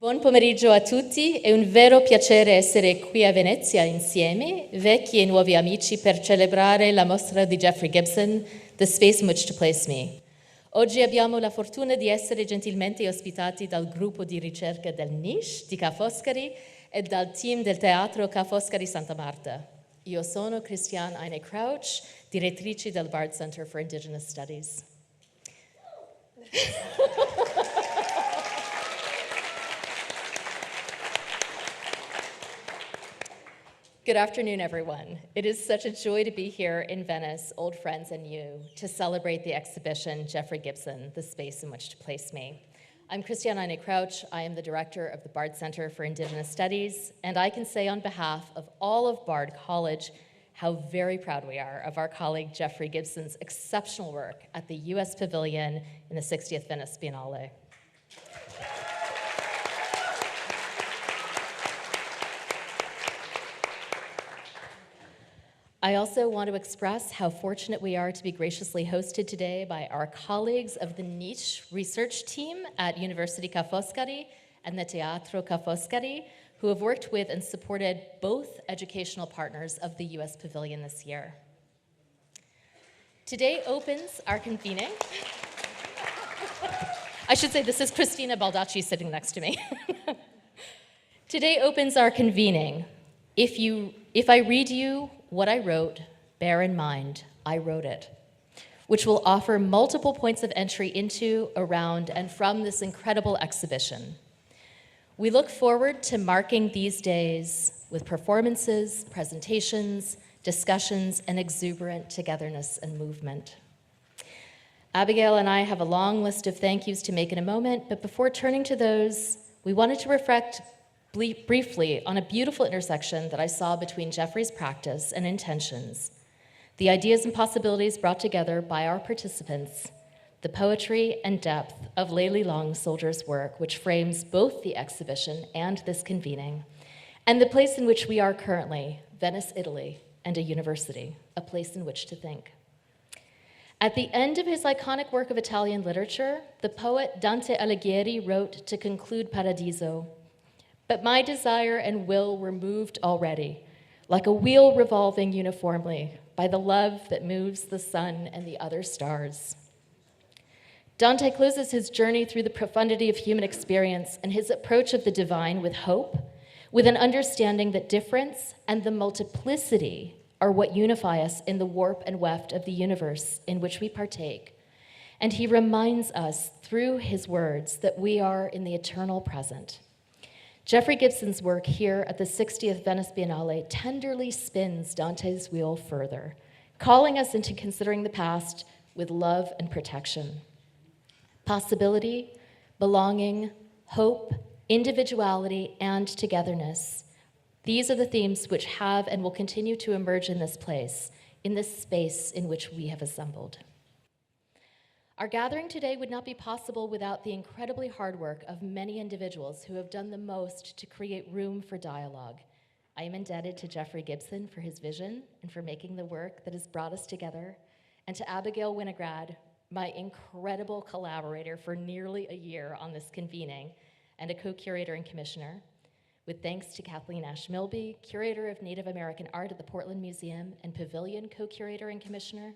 Buon pomeriggio a tutti, è un vero piacere essere qui a Venezia insieme, vecchi e nuovi amici, per celebrare la mostra di Jeffrey Gibson, The Space in Which to Place Me. Oggi abbiamo la fortuna di essere gentilmente ospitati dal gruppo di ricerca del Niche di Ca' Foscari e dal team del Teatro Ca' Foscari Santa Marta. Io sono Christiane Eine Crouch, direttrice del Bard Center for Indigenous Studies. Good afternoon, everyone. It is such a joy to be here in Venice, old friends and you, to celebrate the exhibition, Jeffrey Gibson, The Space in Which to Place Me. I'm Christiane Eine Crouch. I am the director of the Bard Center for Indigenous Studies, and I can say on behalf of all of Bard College how very proud we are of our colleague Jeffrey Gibson's exceptional work at the U.S. Pavilion in the 60th Venice Biennale. I also want to express how fortunate we are to be graciously hosted today by our colleagues of the Niche research team at University Ca' Foscari and the Teatro Ca' Foscari, who have worked with and supported both educational partners of the U.S. Pavilion this year. Today opens our convening. I should say this is Cristina Baldacci sitting next to me. Today opens our convening. If I read you what I wrote, bear in mind, I wrote it, which will offer multiple points of entry into, around, and from this incredible exhibition. We look forward to marking these days with performances, presentations, discussions, and exuberant togetherness and movement. Abigail and I have a long list of thank yous to make in a moment, but before turning to those, we wanted to reflect briefly on a beautiful intersection that I saw between Jeffrey's practice and intentions, the ideas and possibilities brought together by our participants, the poetry and depth of Layli Long Soldier's work, which frames both the exhibition and this convening, and the place in which we are currently, Venice, Italy, and a university, a place in which to think. At the end of his iconic work of Italian literature, the poet Dante Alighieri wrote to conclude Paradiso, "But my desire and will were moved already, like a wheel revolving uniformly, by the love that moves the sun and the other stars." Dante closes his journey through the profundity of human experience and his approach of the divine with hope, with an understanding that difference and the multiplicity are what unify us in the warp and weft of the universe in which we partake. And he reminds us through his words that we are in the eternal present. Jeffrey Gibson's work here at the 60th Venice Biennale tenderly spins Dante's wheel further, calling us into considering the past with love and protection. Possibility, belonging, hope, individuality, and togetherness. These are the themes which have and will continue to emerge in this place, in this space in which we have assembled. Our gathering today would not be possible without the incredibly hard work of many individuals who have done the most to create room for dialogue. I am indebted to Jeffrey Gibson for his vision and for making the work that has brought us together, and to Abigail Winograd, my incredible collaborator for nearly a year on this convening, and a co-curator and commissioner, with thanks to Kathleen Ash-Milby, curator of Native American art at the Portland Museum and Pavilion co-curator and commissioner,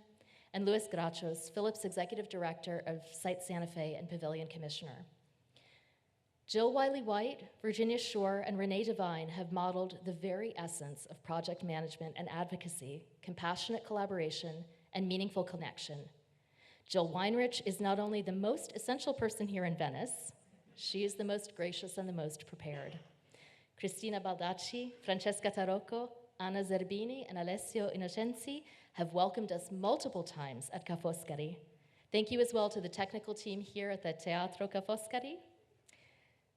and Luis Grachos, Phillips Executive Director of Site Santa Fe and Pavilion Commissioner. Jill Wiley-White, Virginia Shore, and Renee Devine have modeled the very essence of project management and advocacy, compassionate collaboration, and meaningful connection. Jill Weinrich is not only the most essential person here in Venice, she is the most gracious and the most prepared. Cristina Baldacci, Francesca Tarocco, Anna Zerbini, and Alessio Innocenzi have welcomed us multiple times at Ca' Foscari. Thank you as well to the technical team here at the Teatro Ca' Foscari.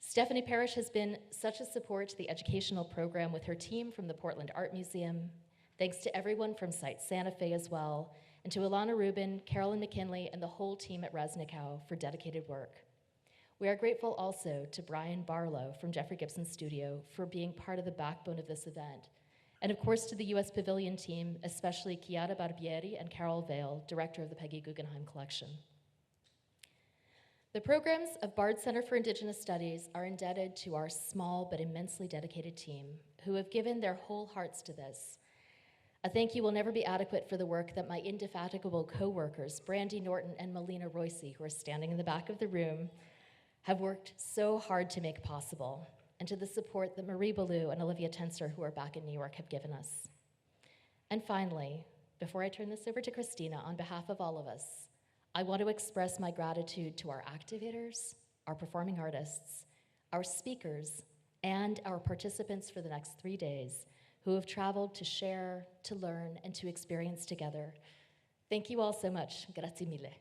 Stephanie Parrish has been such a support to the educational program with her team from the Portland Art Museum. Thanks to everyone from Site Santa Fe as well, and to Ilana Rubin, Carolyn McKinley, and the whole team at Resnicow for dedicated work. We are grateful also to Brian Barlow from Jeffrey Gibson's studio for being part of the backbone of this event. And of course to the U.S. Pavilion team, especially Chiara Barbieri and Carol Vale, director of the Peggy Guggenheim Collection. The programs of Bard Center for Indigenous Studies are indebted to our small but immensely dedicated team who have given their whole hearts to this. A thank you will never be adequate for the work that my indefatigable co-workers, Brandy Norton and Melina Royce, who are standing in the back of the room, have worked so hard to make possible, and to the support that Marie Ballou and Olivia Tenser, who are back in New York, have given us. And finally, before I turn this over to Christina, on behalf of all of us, I want to express my gratitude to our activators, our performing artists, our speakers, and our participants for the next 3 days who have traveled to share, to learn, and to experience together. Thank you all so much. Grazie mille.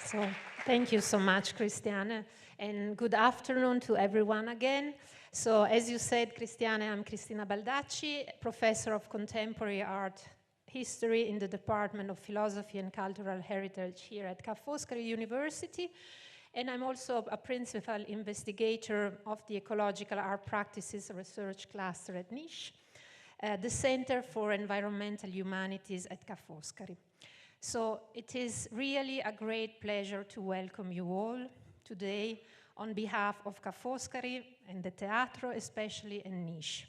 So thank you so much, Christiane, and good afternoon to everyone again. So as you said, Christiane, I'm Cristina Baldacci, professor of contemporary art history in the Department of Philosophy and Cultural Heritage here at Ca' Foscari University, and I'm also a principal investigator of the Ecological Art Practices Research Cluster at NISH, the Center for Environmental Humanities at Ca' Foscari. So it is really a great pleasure to welcome you all today on behalf of Ca' Foscari and the Teatro, especially in NISH.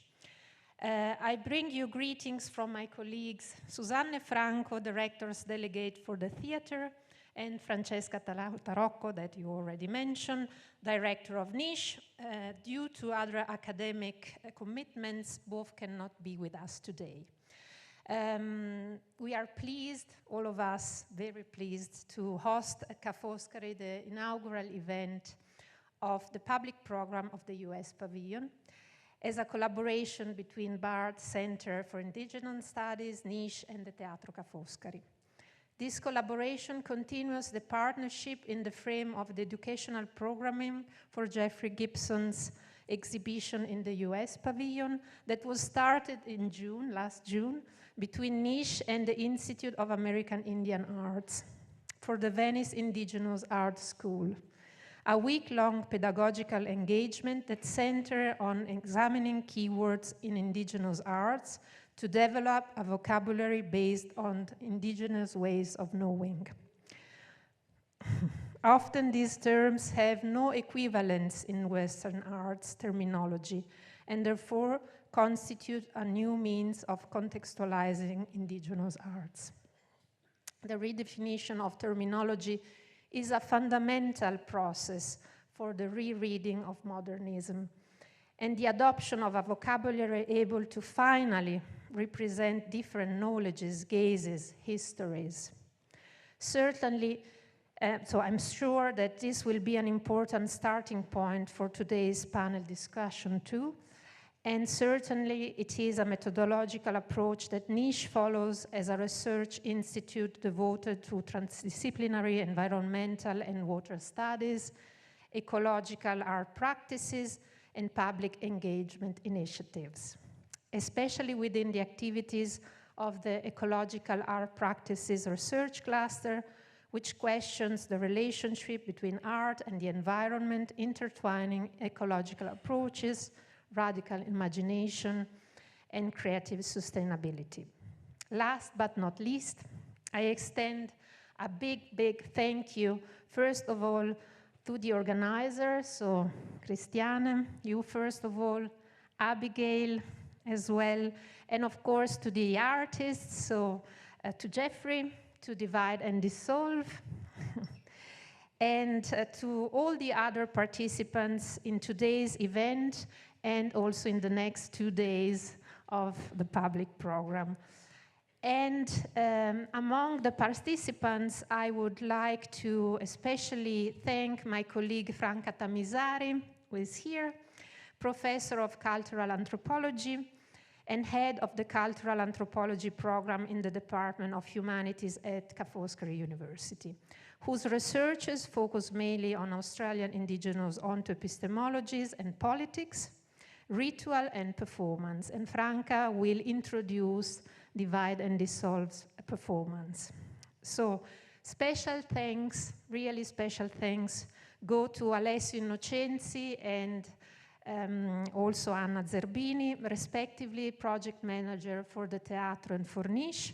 I bring you greetings from my colleagues Susanne Franco, Director's Delegate for the Theater, and Francesca Tarocco, that you already mentioned, Director of NISH. Due to other academic commitments, both cannot be with us today. We are pleased, all of us, very pleased to host at Ca' Foscari the inaugural event of the public program of the US Pavilion as a collaboration between Bard Center for Indigenous Studies, NISH, and the Teatro Ca' Foscari. This collaboration continues the partnership in the frame of the educational programming for Jeffrey Gibson's exhibition in the US Pavilion that was started in June, last June, between NISH and the Institute of American Indian Arts for the Venice Indigenous Art School, a week-long pedagogical engagement that centers on examining keywords in indigenous arts to develop a vocabulary based on indigenous ways of knowing. Often these terms have no equivalence in Western arts terminology and therefore constitute a new means of contextualizing indigenous arts. The redefinition of terminology is a fundamental process for the rereading of modernism and the adoption of a vocabulary able to finally represent different knowledges, gazes, histories. Certainly, so I'm sure that this will be an important starting point for today's panel discussion too. And certainly it is a methodological approach that NISH follows as a research institute devoted to transdisciplinary environmental and water studies, ecological art practices, and public engagement initiatives, especially within the activities of the Ecological Art Practices Research Cluster, which questions the relationship between art and the environment, intertwining ecological approaches, radical imagination, and creative sustainability. Last but not least, I extend a big thank you, first of all, to the organizers, so Christiane, you first of all, Abigail as well, and of course to the artists, so to Jeffrey, to Divide and Dissolve, and to all the other participants in today's event and also in the next 2 days of the public program. And among the participants, I would like to especially thank my colleague Franca Tamisari, who is here, professor of cultural anthropology and head of the cultural anthropology program in the Department of Humanities at Ca' Foscari University, whose researches focus mainly on Australian indigenous ontoepistemologies and politics, ritual and performance. And Franca will introduce Divide and Dissolve's performance. So special thanks, really special thanks, go to Alessio Innocenzi and Also Anna Zerbini, respectively project manager for the Teatro and Forniche,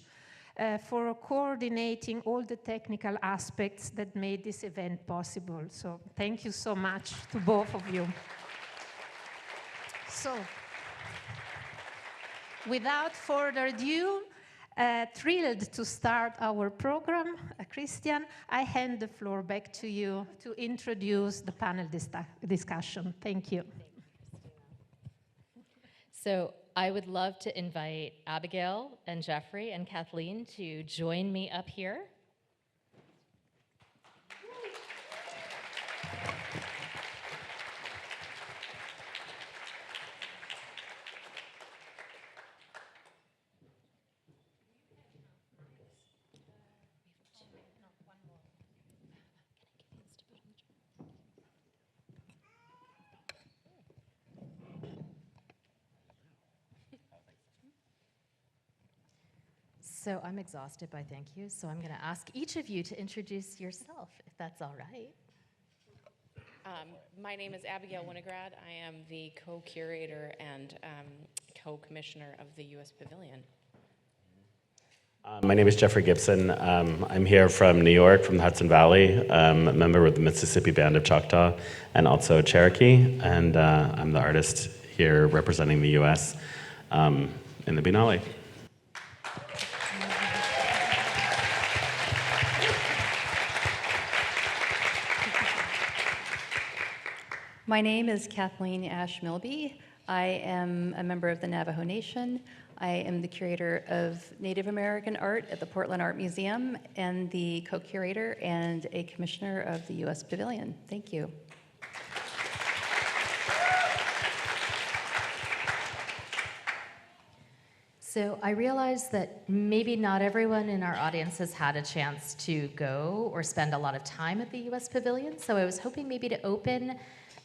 for coordinating all the technical aspects that made this event possible. So thank you so much to both of you. So, without further ado, thrilled to start our program. Christian, I hand the floor back to you to introduce the panel discussion. Thank you. So I would love to invite Abigail and Jeffrey and Kathleen to join me up here. So I'm exhausted by thank you, so I'm going to ask each of you to introduce yourself, if that's all right. My name is Abigail Winograd. I am the co-curator and co-commissioner of the U.S. Pavilion. My name is Jeffrey Gibson. I'm here from New York, from the Hudson Valley. I'm a member of the Mississippi Band of Choctaw and also Cherokee, and I'm the artist here representing the U.S. In the Biennale. My name is Kathleen Ash Milby. I am a member of the Navajo Nation. I am the curator of Native American art at the Portland Art Museum and the co-curator and a commissioner of the U.S. Pavilion. Thank you. So I realize that maybe not everyone in our audience has had a chance to go or spend a lot of time at the U.S. Pavilion, so I was hoping maybe to open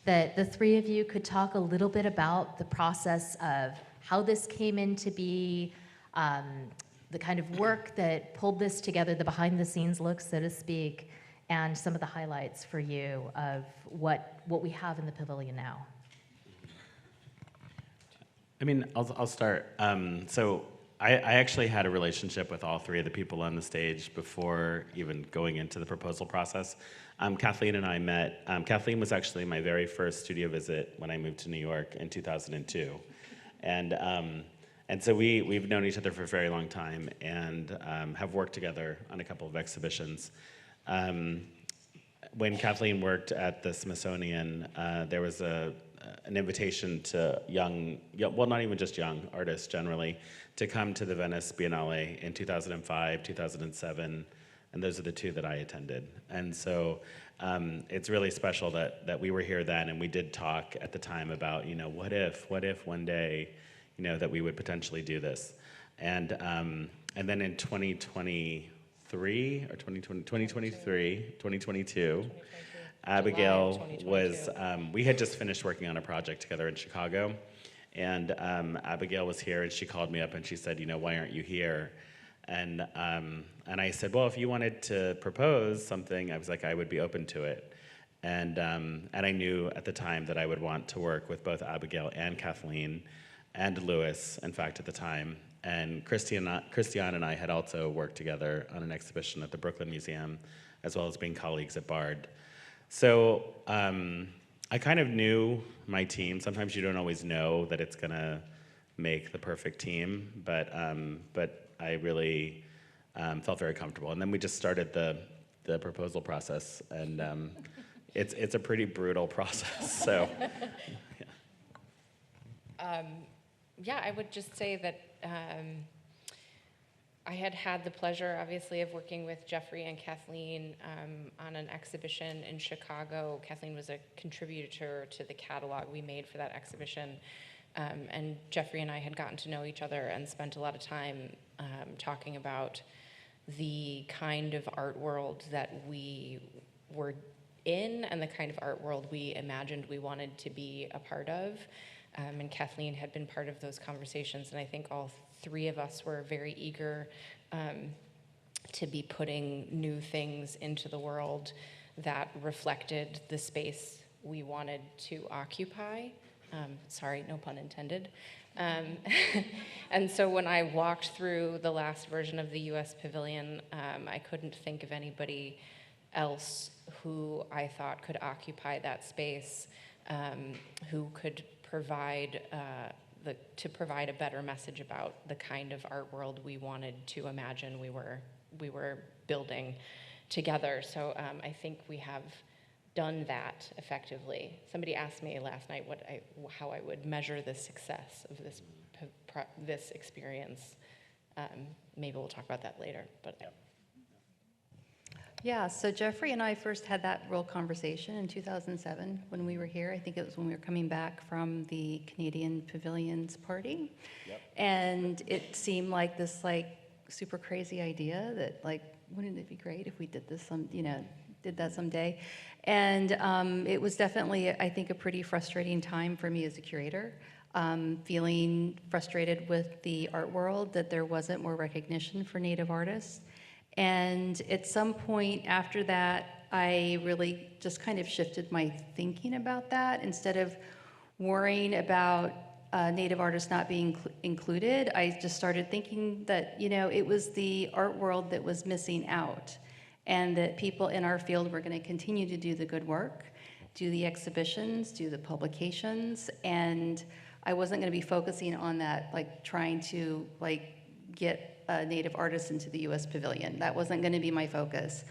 that the three of you could talk a little bit about the process of how this came into be, the kind of work that pulled this together, the behind-the-scenes look, so to speak, and some of the highlights for you of what we have in the pavilion now. I mean, I'll start. So I actually had a relationship with all three of the people on the stage before even going into the proposal process. Kathleen and I met. Kathleen was actually my very first studio visit when I moved to New York in 2002. And so we've known each other for a very long time and have worked together on a couple of exhibitions. When Kathleen worked at the Smithsonian, there was an invitation to young, well, not even just young artists generally, to come to the Venice Biennale in 2005, 2007, and those are the two that I attended. And so it's really special that we were here then, and we did talk at the time about, what if one day, that we would potentially do this. And then in 2023, or 2022, Abigail was, we had just finished working on a project together in Chicago, and Abigail was here, and she called me up and she said, why aren't you here? And I said, well, if you wanted to propose something, I was like, I would be open to it. And I knew at the time that I would want to work with both Abigail and Kathleen and Louis, in fact, at the time. And Christian and I had also worked together on an exhibition at the Brooklyn Museum, as well as being colleagues at Bard. So I kind of knew my team. Sometimes you don't always know that it's gonna make the perfect team, but I really felt very comfortable. And then we just started the proposal process, and it's a pretty brutal process. So, yeah, I would just say that I had the pleasure, obviously, of working with Jeffrey and Kathleen on an exhibition in Chicago. Kathleen was a contributor to the catalog we made for that exhibition. And Jeffrey and I had gotten to know each other and spent a lot of time talking about the kind of art world that we were in and the kind of art world we imagined we wanted to be a part of. And Kathleen had been part of those conversations, and I think all three of us were very eager to be putting new things into the world that reflected the space we wanted to occupy. Sorry, no pun intended. And so when I walked through the last version of the US Pavilion, I couldn't think of anybody else who I thought could occupy that space, who could provide provide a better message about the kind of art world we wanted to imagine we were building together. So I think we have done that effectively. Somebody asked me last night how I would measure the success of this experience. Maybe we'll talk about that later. But Yeah, so Jeffrey and I first had that real conversation in 2007 when we were here. I think it was when we were coming back from the Canadian Pavilions party. Yep. And it seemed like this super crazy idea that wouldn't it be great if we did this did that someday? And it was definitely, I think, a pretty frustrating time for me as a curator, feeling frustrated with the art world, that there wasn't more recognition for Native artists. And at some point after that, I really just kind of shifted my thinking about that. Instead of worrying about Native artists not being included, I just started thinking that, it was the art world that was missing out, and that people in our field were going to continue to do the good work, do the exhibitions, do the publications, and I wasn't going to be focusing on that, trying to get Native artists into the U.S. Pavilion. That wasn't going to be my focus.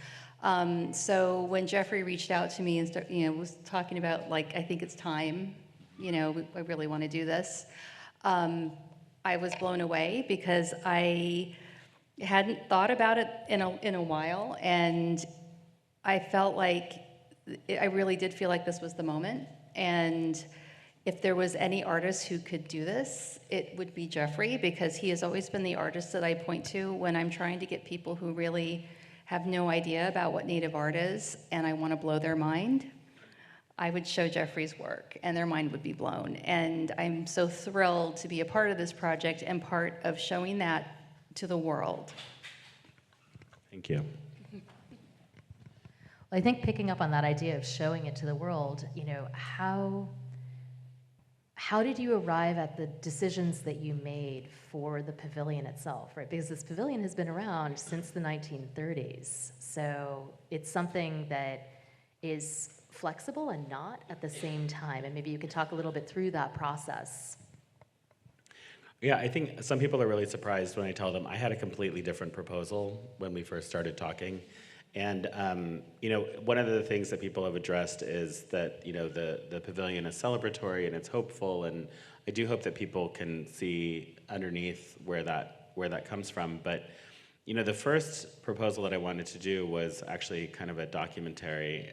So when Jeffrey reached out to me and was talking about I think it's time, I really want to do this. I was blown away because I hadn't thought about it in a while, and I felt I really did feel like this was the moment. And if there was any artist who could do this, it would be Jeffrey, because he has always been the artist that I point to when I'm trying to get people who really have no idea about what Native art is, and I want to blow their mind. I would show Jeffrey's work, and their mind would be blown. And I'm so thrilled to be a part of this project and part of showing that to the world. Thank you. Well, I think picking up on that idea of showing it to the world, how did you arrive at the decisions that you made for the pavilion itself, right? Because this pavilion has been around since the 1930s. So it's something that is flexible and not at the same time. And maybe you could talk a little bit through that process. Yeah, I think some people are really surprised when I tell them I had a completely different proposal when we first started talking. And one of the things that people have addressed is that the pavilion is celebratory and it's hopeful, and I do hope that people can see underneath where that comes from. But the first proposal that I wanted to do was actually kind of a documentary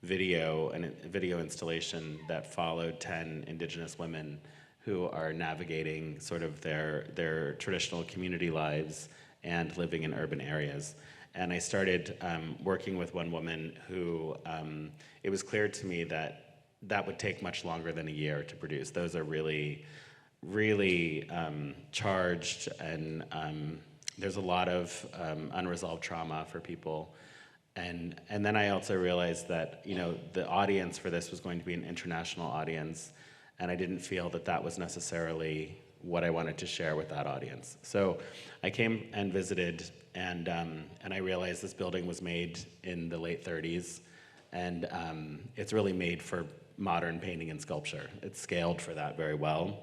video installation that followed 10 Indigenous women who are navigating sort of their traditional community lives and living in urban areas. And I started working with one woman who, it was clear to me that would take much longer than a year to produce. Those are really, really charged, and there's a lot of unresolved trauma for people. And then I also realized that the audience for this was going to be an international audience, and I didn't feel that was necessarily what I wanted to share with that audience. So I came and visited, and I realized this building was made in the late 30s, and it's really made for modern painting and sculpture. It's scaled for that very well.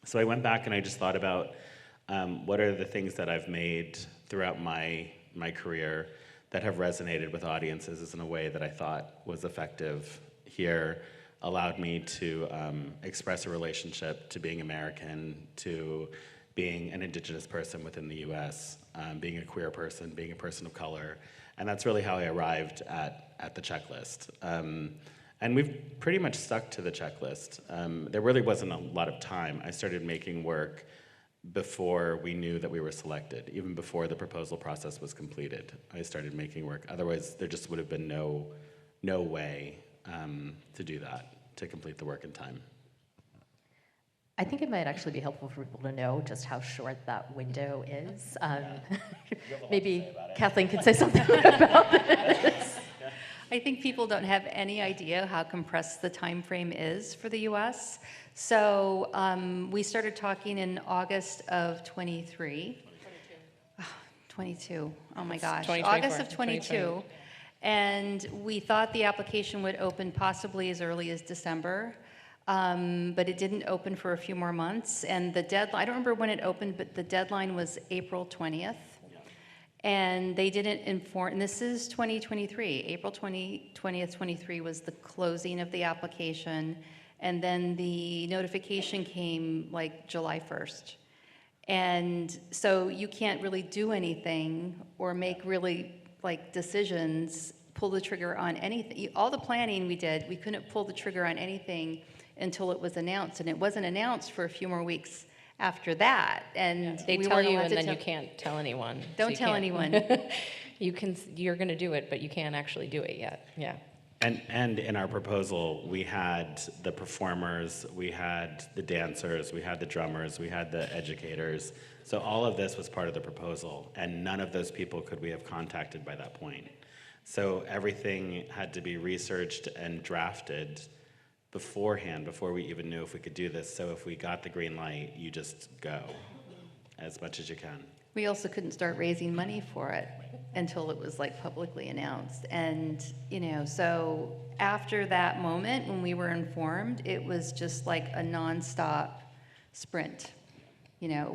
So I went back and I just thought about what are the things that I've made throughout my career that have resonated with audiences in a way that I thought was effective here, allowed me to express a relationship to being American, to being an Indigenous person within the US, being a queer person, being a person of color. And that's really how I arrived at the checklist. And we've pretty much stuck to the checklist. There really wasn't a lot of time. I started making work before we knew that we were selected, even before the proposal process was completed. I started making work. Otherwise, there just would have been no way to do that, to complete the work in time. I think it might actually be helpful for people to know just how short that window is. Maybe Kathleen could say something about this. I think people don't have any idea how compressed the time frame is for the US. So we started talking in August of 23. 22. Oh my gosh. 2024, August of 22. 2020. And we thought the application would open possibly as early as December. But it didn't open for a few more months. And the deadline, I don't remember when it opened, but the deadline was April 20th. And they didn't inform, and this is 2023, April 20th, 23 was the closing of the application. And then the notification came like July 1st. And so you can't really do anything or make really like decisions, pull the trigger on anything. All the planning we did, we couldn't pull the trigger on anything until it was announced. And it wasn't announced for a few more weeks after that. And They we tell weren't you, allowed and to then tell- you can't tell anyone. So Don't you tell can't- anyone. You're going to do it, but you can't actually do it yet. Yeah. And in our proposal, we had the performers, we had the dancers, we had the drummers, we had the educators. So all of this was part of the proposal, and none of those people could we have contacted by that point. So everything had to be researched and drafted beforehand, before we even knew if we could do this. So if we got the green light, you just go as much as you can. We also couldn't start raising money for it until it was like publicly announced. And, you know, so after that moment when we were informed, it was just like a nonstop sprint. You know, it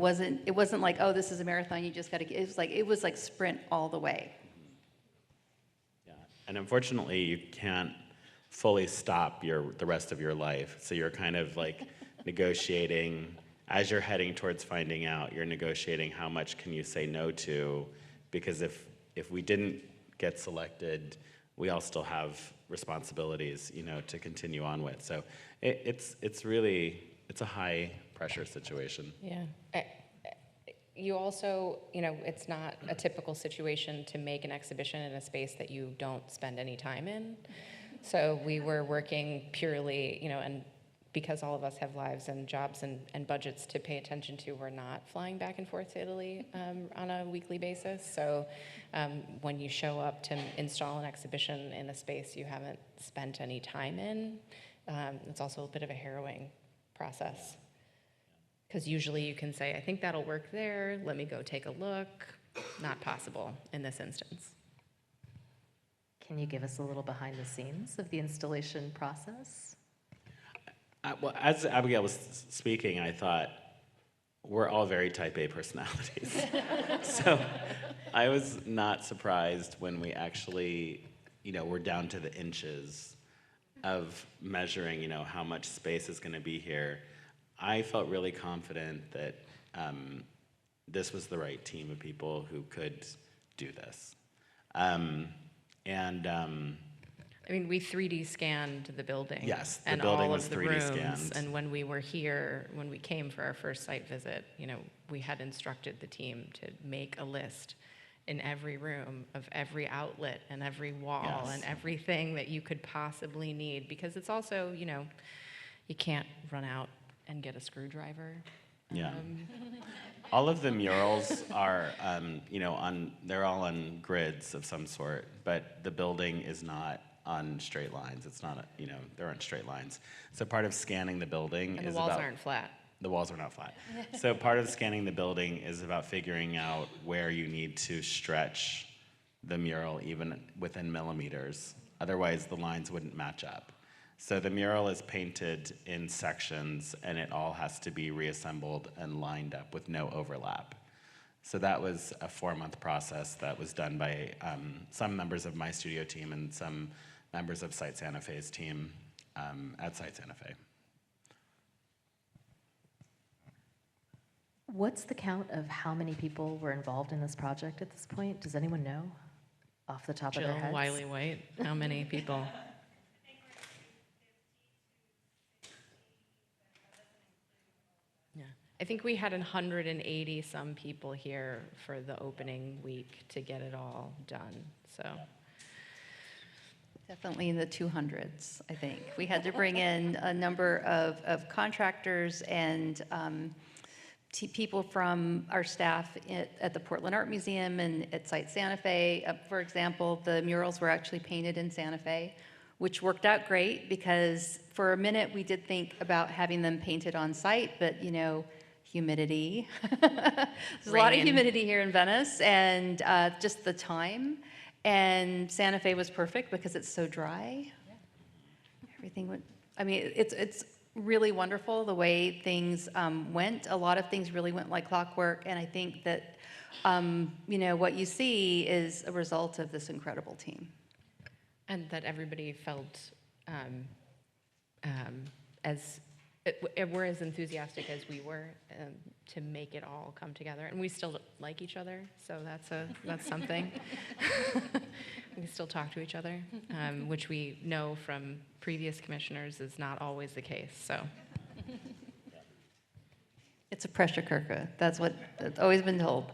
wasn't like, oh, this is a marathon, you just got to, it was like sprint all the way. Yeah. And unfortunately, you can't fully stop the rest of your life. So you're kind of like negotiating, as you're heading towards finding out, you're negotiating how much can you say no to, because if we didn't get selected, we all still have responsibilities, you know, to continue on with. So it's a high pressure situation. Yeah. You also, you know, it's not a typical situation to make an exhibition in a space that you don't spend any time in. So we were working purely, you know, and because all of us have lives and jobs and budgets to pay attention to, we're not flying back and forth to Italy on a weekly basis. So when you show up to install an exhibition in a space you haven't spent any time in, it's also a bit of a harrowing process. Because usually you can say, I think that'll work there, let me go take a look. Not possible in this instance. Can you give us a little behind the scenes of the installation process? Well, as Abigail was speaking, I thought, we're all very type A personalities. So I was not surprised when we actually, you know, we're down to the inches of measuring, you know, how much space is going to be here. I felt really confident that this was the right team of people who could do this. I mean, we 3D scanned the building. Yes, the and building all was of the 3D rooms. scanned. And when we were here, when we came for our first site visit, you know, we had instructed the team to make a list in every room of every outlet and every wall Yes. and everything that you could possibly need. Because it's also, you know, you can't run out and get a screwdriver. Yeah. All of the murals are, you know, they're all on grids of some sort, but the building is not on straight lines. It's not, you know, there aren't straight lines. So part of scanning the building And is the walls about, aren't flat. the walls are not flat. So part of scanning the building is about figuring out where you need to stretch the mural even within millimeters. Otherwise, the lines wouldn't match up. So the mural is painted in sections, and it all has to be reassembled and lined up with no overlap. So that was a 4-month process that was done by some members of my studio team and some members of Site Santa Fe's team at Site Santa Fe. What's the count of how many people were involved in this project at this point? Does anyone know off the top of Jill their heads? Wiley White, how many people? Yeah, I think we had 180 some people here for the opening week to get it all done, so. Definitely in the 200s, I think. We had to bring in a number of contractors and people from our staff at the Portland Art Museum and at Site Santa Fe. For example, the murals were actually painted in Santa Fe, which worked out great because for a minute we did think about having them painted on site, but you know, humidity. There's a lot of Rain. humidity here in Venice, and just the time. And Santa Fe was perfect because it's so dry. Everything went, I mean, it's really wonderful the way things went. A lot of things really went like clockwork, and I think that, you know, what you see is a result of this incredible team. And that everybody felt we're as enthusiastic as we were to make it all come together, and we still like each other, so that's something. We still talk to each other, which we know from previous commissioners is not always the case. So It's a pressure cooker. That's what it's always been told.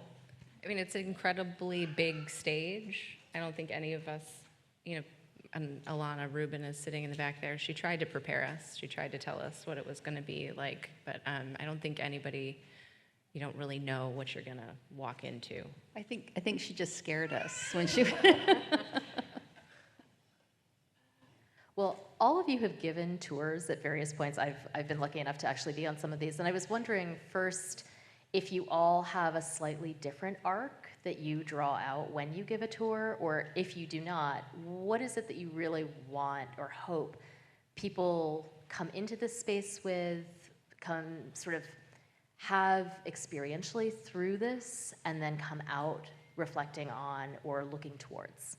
I mean, it's an incredibly big stage. I don't think any of us, you know, and Alana Rubin is sitting in the back there. She tried to prepare us. She tried to tell us what it was going to be like, but I don't think anybody, you don't really know what you're going to walk into. I think she just scared us when she. Well, all of you have given tours at various points. I've been lucky enough to actually be on some of these, and I was wondering first if you all have a slightly different arc that you draw out when you give a tour, or if you do not, what is it that you really want or hope people come into this space with, come sort of have experientially through this, and then come out reflecting on or looking towards?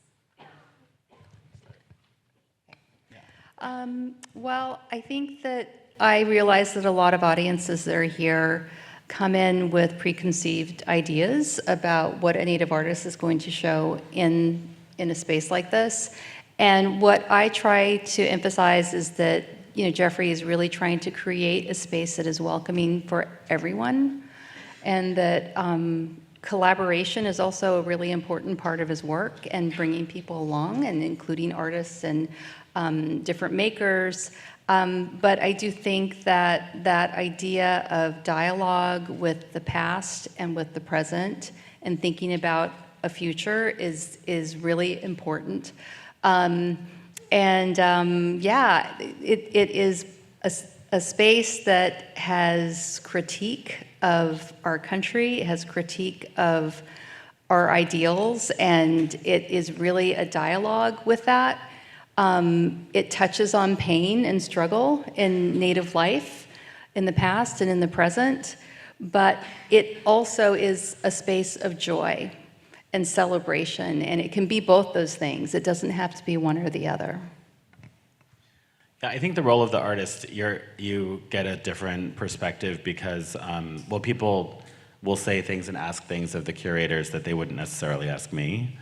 Well, I think that I realize that a lot of audiences that are here come in with preconceived ideas about what a Native artist is going to show in a space like this. And what I try to emphasize is that, you know, Jeffrey is really trying to create a space that is welcoming for everyone, and that collaboration is also a really important part of his work, and bringing people along and including artists and different makers. But I do think that that idea of dialogue with the past and with the present and thinking about a future is really important. Yeah, it is a space that has critique of our country, has critique of our ideals, and it is really a dialogue with that. It touches on pain and struggle in Native life in the past and in the present, but it also is a space of joy and celebration, and it can be both those things. It doesn't have to be one or the other. Yeah, I think the role of the artist, you get a different perspective because, well, people will say things and ask things of the curators that they wouldn't necessarily ask me.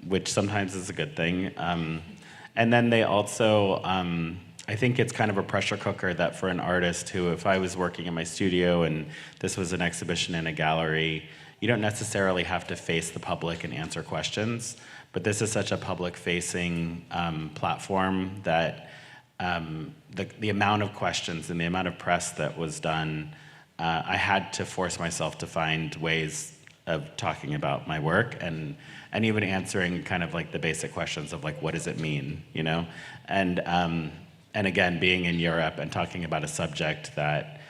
Which sometimes is a good thing. And then they also, I think it's kind of a pressure cooker that for an artist who, if I was working in my studio and this was an exhibition in a gallery, you don't necessarily have to face the public and answer questions, but this is such a public-facing platform that the amount of questions and the amount of press that was done, I had to force myself to find ways of talking about my work and even answering kind of like the basic questions of like, what does it mean, you know? And again, being in Europe and talking about a subject that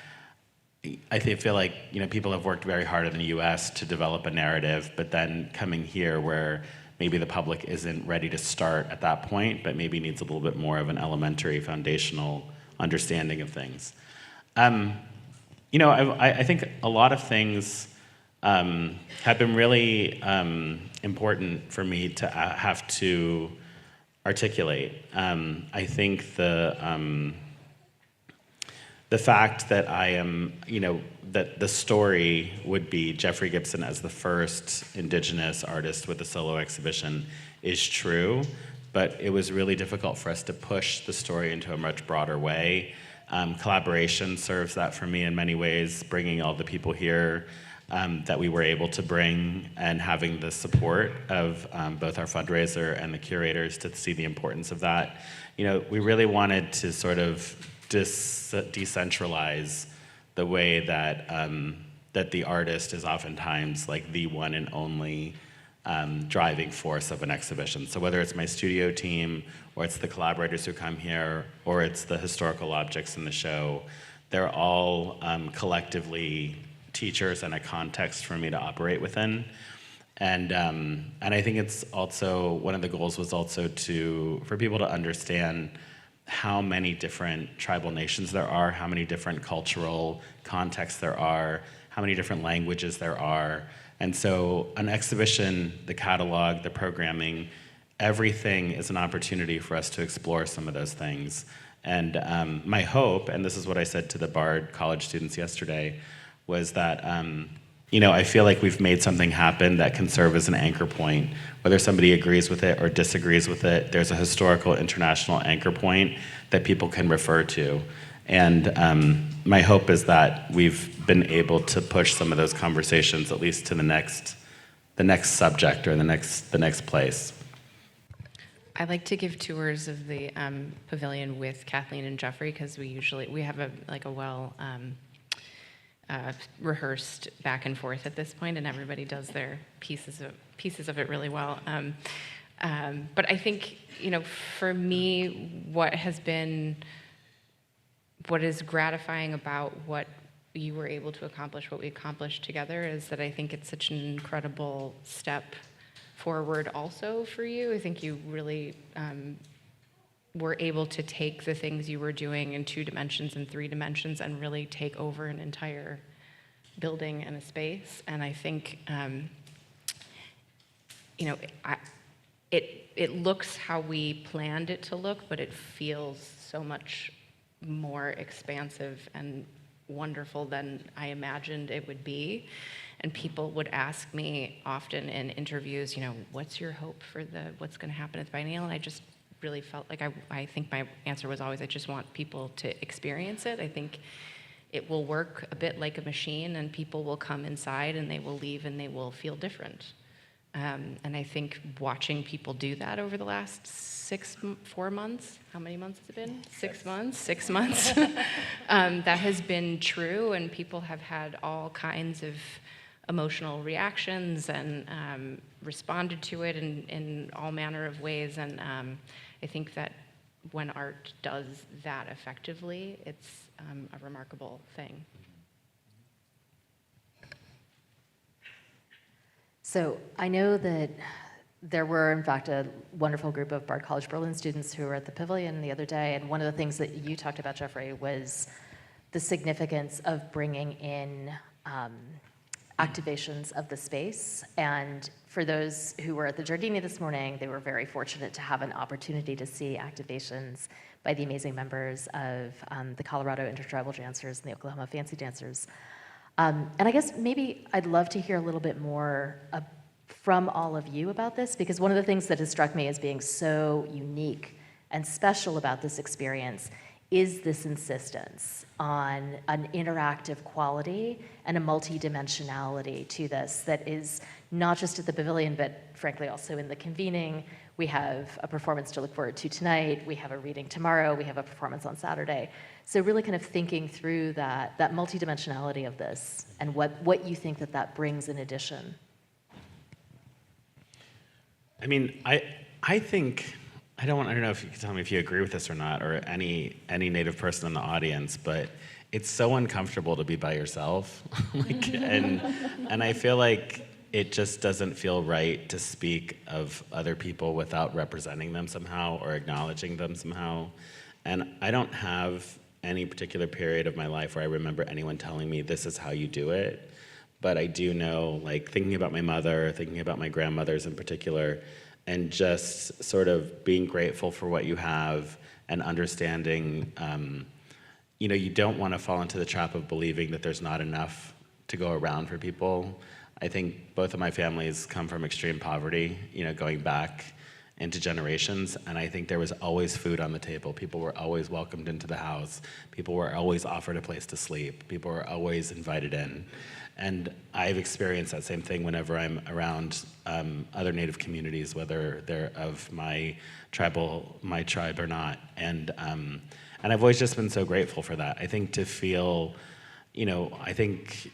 I feel like, you know, people have worked very hard in the US to develop a narrative, but then coming here where maybe the public isn't ready to start at that point, but maybe needs a little bit more of an elementary foundational understanding of things. You know, I think a lot of things have been really important for me to have to articulate. I think the fact that I am, you know, that the story would be Jeffrey Gibson as the first Indigenous artist with a solo exhibition is true, but it was really difficult for us to push the story into a much broader way. Collaboration serves that for me in many ways, bringing all the people here that we were able to bring and having the support of both our fundraiser and the curators to see the importance of that. You know, we really wanted to sort of decentralize the way that that the artist is oftentimes like the one and only driving force of an exhibition. So whether it's my studio team, or it's the collaborators who come here, or it's the historical objects in the show, they're all collectively teachers and a context for me to operate within. And I think it's also, one of the goals was also for people to understand how many different tribal nations there are, how many different cultural contexts there are, how many different languages there are. And so an exhibition, the catalog, the programming, everything is an opportunity for us to explore some of those things. And my hope, and this is what I said to the Bard College students yesterday, was that I feel like we've made something happen that can serve as an anchor point. Whether somebody agrees with it or disagrees with it, there's a historical international anchor point that people can refer to. And my hope is that we've been able to push some of those conversations at least to the next subject or the next place. I like to give tours of the pavilion with Kathleen and Jeffrey, because we have a well rehearsed back and forth at this point, and everybody does their pieces of it really well. But I think, for me, what is gratifying about what you were able to accomplish, what we accomplished together, is that I think it's such an incredible step forward also for you. I think you really were able to take the things you were doing in 2 dimensions and 3 dimensions and really take over an entire building and a space. And I think, it looks how we planned it to look, but it feels so much more expansive and wonderful than I imagined it would be. And people would ask me often in interviews, what's your hope for what's going to happen at the biennial? And I just really felt like I think my answer was always, I just want people to experience it. I think it will work a bit like a machine, and people will come inside and they will leave and they will feel different. And I think watching people do that over the last 4 months, how many months has it been? 6 months? 6 months. That has been true, and people have had all kinds of emotional reactions and responded to it in all manner of ways. And I think that when art does that effectively, it's a remarkable thing. So I know that there were, in fact, a wonderful group of Bard College Berlin students who were at the pavilion the other day, and one of the things that you talked about, Jeffrey, was the significance of bringing in activations of the space. And for those who were at the Giardini this morning, they were very fortunate to have an opportunity to see activations by the amazing members of the Colorado Intertribal Dancers and the Oklahoma Fancy Dancers. And I guess maybe I'd love to hear a little bit more from all of you about this, because one of the things that has struck me as being so unique and special about this experience is this insistence on an interactive quality and a multidimensionality to this that is not just at the pavilion, but frankly also in the convening. We have a performance to look forward to tonight, we have a reading tomorrow, we have a performance on Saturday. So really kind of thinking through that multidimensionality of this and what you think that brings in addition. I mean, I think, I don't know if you can tell me if you agree with this or not, or any Native person in the audience, but it's so uncomfortable to be by yourself. and I feel like it just doesn't feel right to speak of other people without representing them somehow or acknowledging them somehow. And I don't have any particular period of my life where I remember anyone telling me this is how you do it. But I do know, like, thinking about my mother, thinking about my grandmothers in particular, and just sort of being grateful for what you have and understanding, you don't want to fall into the trap of believing that there's not enough to go around for people. I think both of my families come from extreme poverty, going back into generations, and I think there was always food on the table. People were always welcomed into the house. People were always offered a place to sleep. People were always invited in. And I've experienced that same thing whenever I'm around other Native communities, whether they're of my tribe or not. And I've always just been so grateful for that. I think to feel you know, I think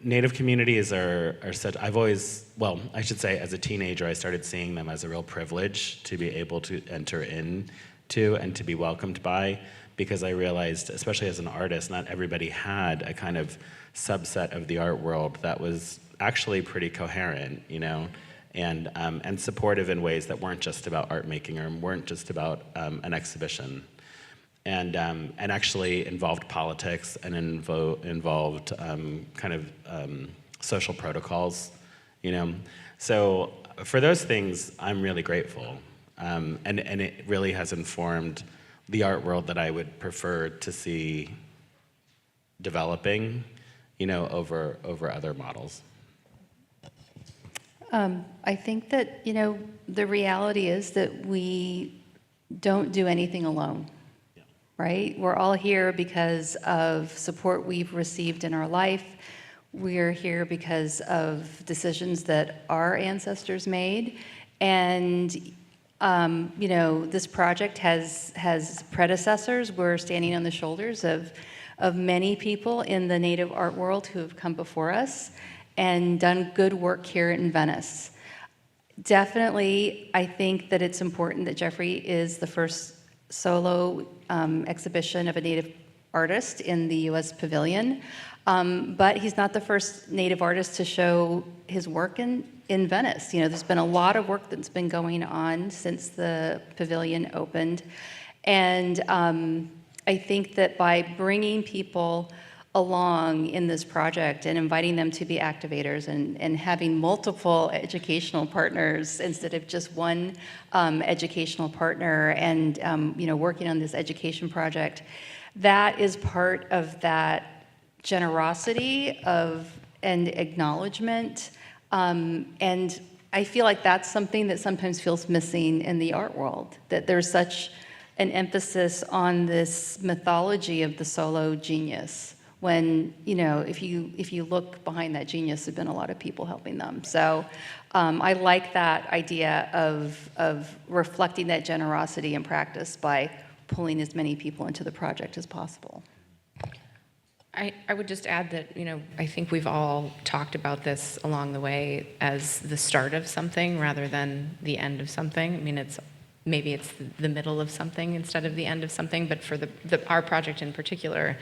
Native communities are such, I've always, well, I should say as a teenager, I started seeing them as a real privilege to be able to enter into and to be welcomed by, because I realized, especially as an artist, not everybody had a kind of subset of the art world that was actually pretty coherent, you know, and supportive in ways that weren't just about art making or weren't just about an exhibition. And actually involved politics and involved kind of social protocols, you know. So for those things, I'm really grateful, and it really has informed the art world that I would prefer to see developing, you know, over other models. I think that, you know, the reality is that we don't do anything alone. Right? We're all here because of support we've received in our life. We're here because of decisions that our ancestors made. And, you know, this project has predecessors. We're standing on the shoulders of many people in the Native art world who have come before us and done good work here in Venice. Definitely, I think that it's important that Jeffrey is the first solo exhibition of a Native artist in the U.S. Pavilion, but he's not the first Native artist to show his work in Venice. You know, there's been a lot of work that's been going on since the pavilion opened, and I think that by bringing people along in this project and inviting them to be activators and having multiple educational partners instead of just one educational partner and you know, working on this education project, that is part of that generosity and acknowledgement, and I feel like that's something that sometimes feels missing in the art world, that there's such an emphasis on this mythology of the solo genius, when, you know, if you look behind that genius, there've been a lot of people helping them. So I like that idea of reflecting that generosity in practice by pulling as many people into the project as possible. I would just add that, you know, I think we've all talked about this along the way as the start of something rather than the end of something. I mean, maybe it's the middle of something instead of the end of something, but for our project in particular,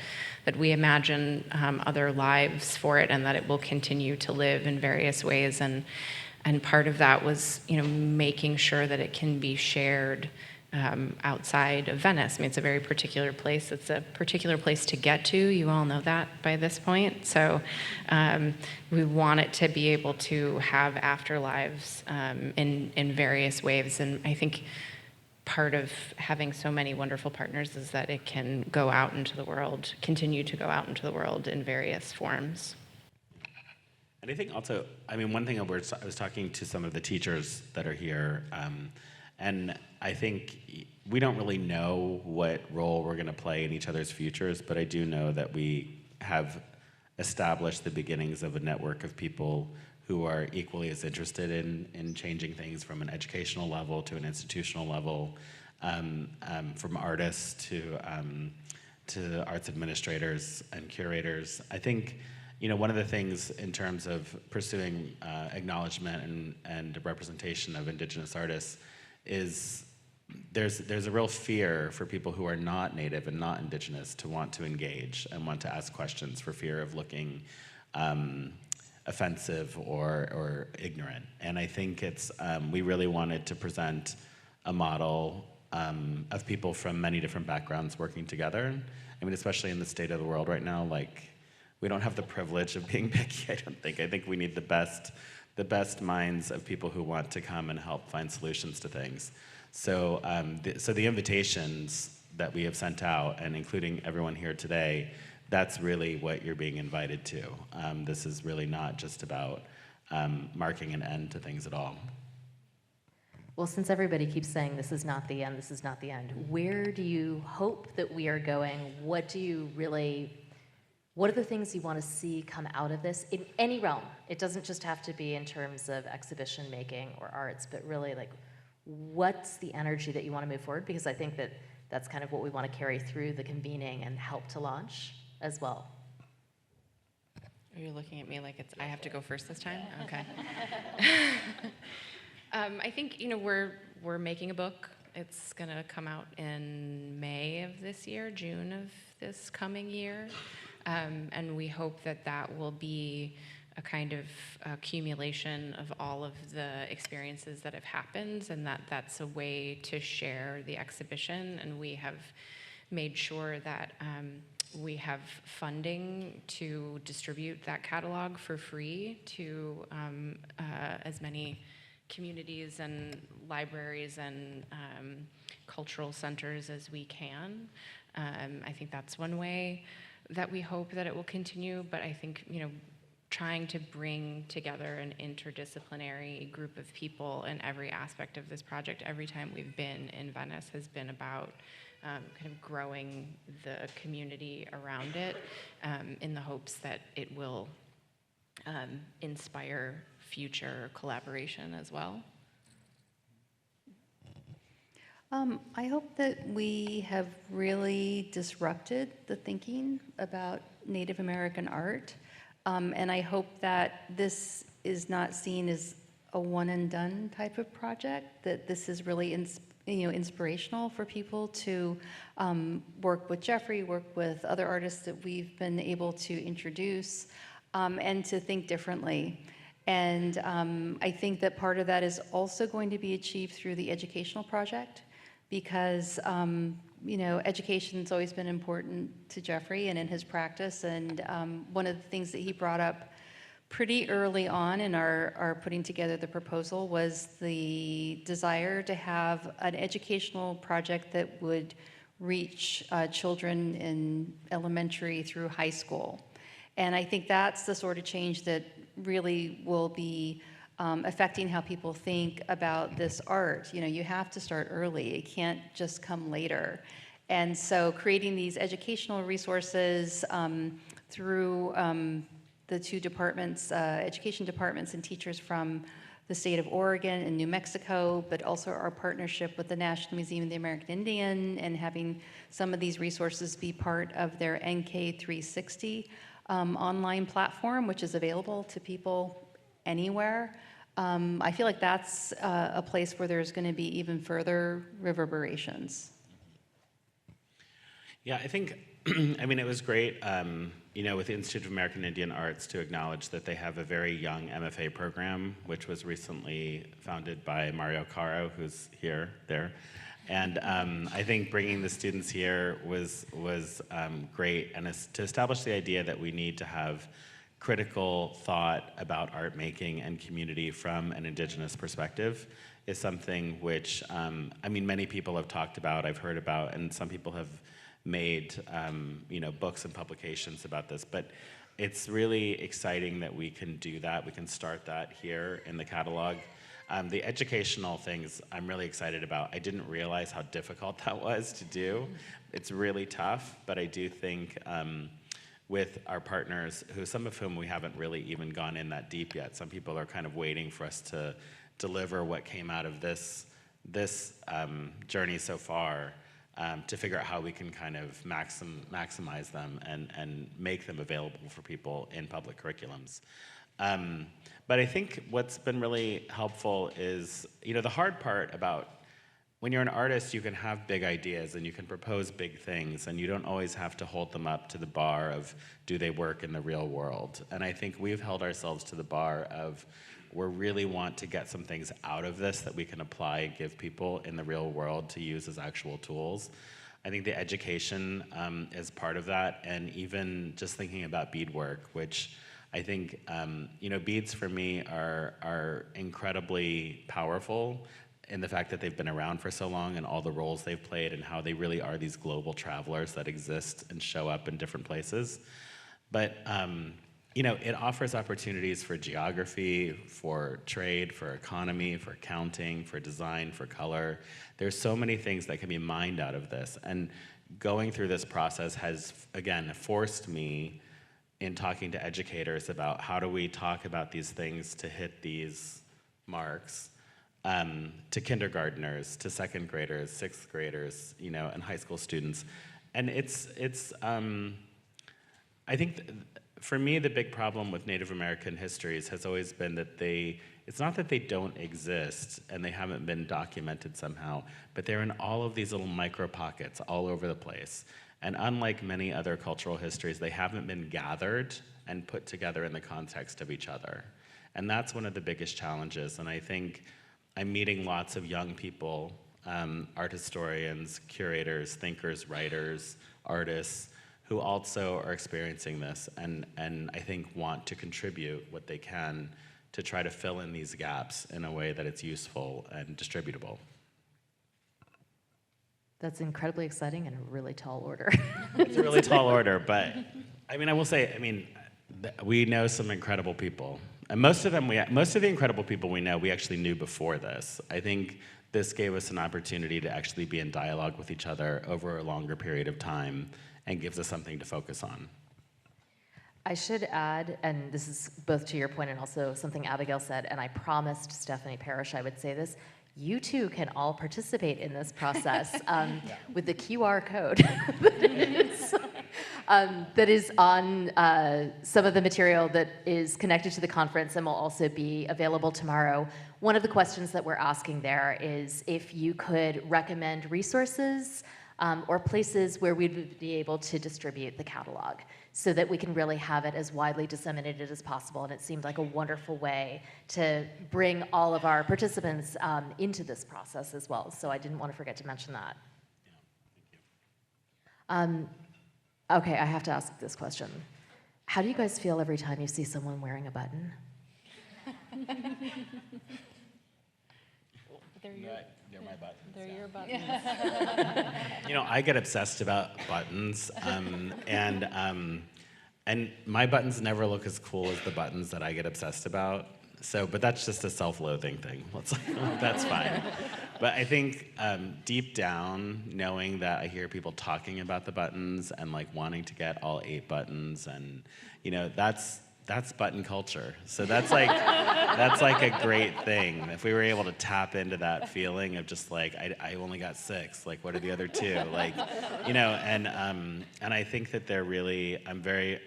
that we imagine other lives for it and that it will continue to live in various ways. And part of that was, you know, making sure that it can be shared outside of Venice. I mean, it's a very particular place. It's a particular place to get to. You all know that by this point. So we want it to be able to have afterlives in various ways. And I think part of having so many wonderful partners is that it can go out into the world, continue to go out into the world in various forms. And I think also, I mean, one thing I was talking to some of the teachers that are here, and I think we don't really know what role we're going to play in each other's futures, but I do know that we have established the beginnings of a network of people who are equally as interested in changing things from an educational level to an institutional level, from artists to arts administrators and curators. I think, you know, one of the things in terms of pursuing acknowledgement and representation of Indigenous artists is there's a real fear for people who are not Native and not Indigenous to want to engage and want to ask questions for fear of looking offensive or ignorant. And I think it's we really wanted to present a model of people from many different backgrounds working together. I mean, especially in the state of the world right now, like, we don't have the privilege of being picky, I don't think. I think we need the best minds of people who want to come and help find solutions to things. So, the invitations that we have sent out, and including everyone here today, that's really what you're being invited to. This is really not just about marking an end to things at all. Well, since everybody keeps saying this is not the end, this is not the end, where do you hope that we are going? What are the things you want to see come out of this in any realm? It doesn't just have to be in terms of exhibition making or arts, but really, like, what's the energy that you want to move forward? Because I think that that's kind of what we want to carry through the convening and help to launch as well. You're looking at me like I have to go first this time? Okay. I think, we're making a book. It's going to come out in May of this year, June of this coming year. And we hope that will be a kind of accumulation of all of the experiences that have happened, and that's a way to share the exhibition. And we have made sure that we have funding to distribute that catalog for free to as many communities and libraries and cultural centers as we can. I think that's one way that we hope that it will continue, but I think, trying to bring together an interdisciplinary group of people in every aspect of this project every time we've been in Venice has been about kind of growing the community around it in the hopes that it will inspire future collaboration as well. I hope that we have really disrupted the thinking about Native American art, and I hope that this is not seen as a one-and-done type of project, that this is really inspirational for people to work with Jeffrey, work with other artists that we've been able to introduce, and to think differently. And I think that part of that is also going to be achieved through the educational project, because education's always been important to Jeffrey and in his practice. And one of the things that he brought up pretty early on in our putting together the proposal was the desire to have an educational project that would reach children in elementary through high school. And I think that's the sort of change that really will be affecting how people think about this art. You have to start early. It can't just come later. And so creating these educational resources through the two departments, education departments and teachers from the state of Oregon and New Mexico, but also our partnership with the National Museum of the American Indian, and having some of these resources be part of their NK360 online platform, which is available to people anywhere. I feel like that's a place where there's going to be even further reverberations. Yeah, I think, it was great, with the Institute of American Indian Arts to acknowledge that they have a very young MFA program, which was recently founded by Mario Caro, who's there. And I think bringing the students here was great, and to establish the idea that we need to have critical thought about art making and community from an Indigenous perspective is something which, many people have talked about, I've heard about, and some people have made, books and publications about this. But it's really exciting that we can do that. We can start that here in the catalog. The educational things I'm really excited about. I didn't realize how difficult that was to do. It's really tough, but I do think with our partners, some of whom we haven't really even gone in that deep yet. Some people are kind of waiting for us to deliver what came out of this journey so far, to figure out how we can kind of maximize them and make them available for people in public curriculums. But I think what's been really helpful is, the hard part about when you're an artist, you can have big ideas and you can propose big things, and you don't always have to hold them up to the bar of, do they work in the real world? And I think we've held ourselves to the bar of, we really want to get some things out of this that we can apply and give people in the real world to use as actual tools. I think the education is part of that, and even just thinking about beadwork, which I think, beads for me are incredibly powerful in the fact that they've been around for so long and all the roles they've played and how they really are these global travelers that exist and show up in different places. But, it offers opportunities for geography, for trade, for economy, for accounting, for design, for color. There's so many things that can be mined out of this. And going through this process has, again, forced me in talking to educators about how do we talk about these things to hit these marks, to kindergartners, to second graders, sixth graders, and high school students. And it's I think for me, the big problem with Native American histories has always been that it's not that they don't exist and they haven't been documented somehow, but they're in all of these little micro pockets all over the place. And unlike many other cultural histories, they haven't been gathered and put together in the context of each other. And that's one of the biggest challenges. And I think I'm meeting lots of young people, art historians, curators, thinkers, writers, artists, who also are experiencing this and I think want to contribute what they can to try to fill in these gaps in a way that it's useful and distributable. That's incredibly exciting and a really tall order. It's a really tall order, but I mean, I will say, we know some incredible people. And most of the incredible people we know, we actually knew before this. I think this gave us an opportunity to actually be in dialogue with each other over a longer period of time and gives us something to focus on. I should add, and this is both to your point and also something Abigail said, and I promised Stephanie Parrish I would say this, you too can all participate in this process with the QR code that is on some of the material that is connected to the conference and will also be available tomorrow. One of the questions that we're asking there is if you could recommend resources or places where we would be able to distribute the catalog so that we can really have it as widely disseminated as possible. And it seemed like a wonderful way to bring all of our participants into this process as well. So I didn't want to forget to mention that. Okay, I have to ask this question. How do you guys feel every time you see someone wearing a button? They're my buttons. They're your buttons. I get obsessed about buttons, and my buttons never look as cool as the buttons that I get obsessed about. So, but that's just a self-loathing thing. That's fine. But I think deep down, knowing that I hear people talking about the buttons and like wanting to get all 8 buttons, and that's button culture. So that's like a great thing. If we were able to tap into that feeling of just like I only got 6, like what are the other 2? And I think that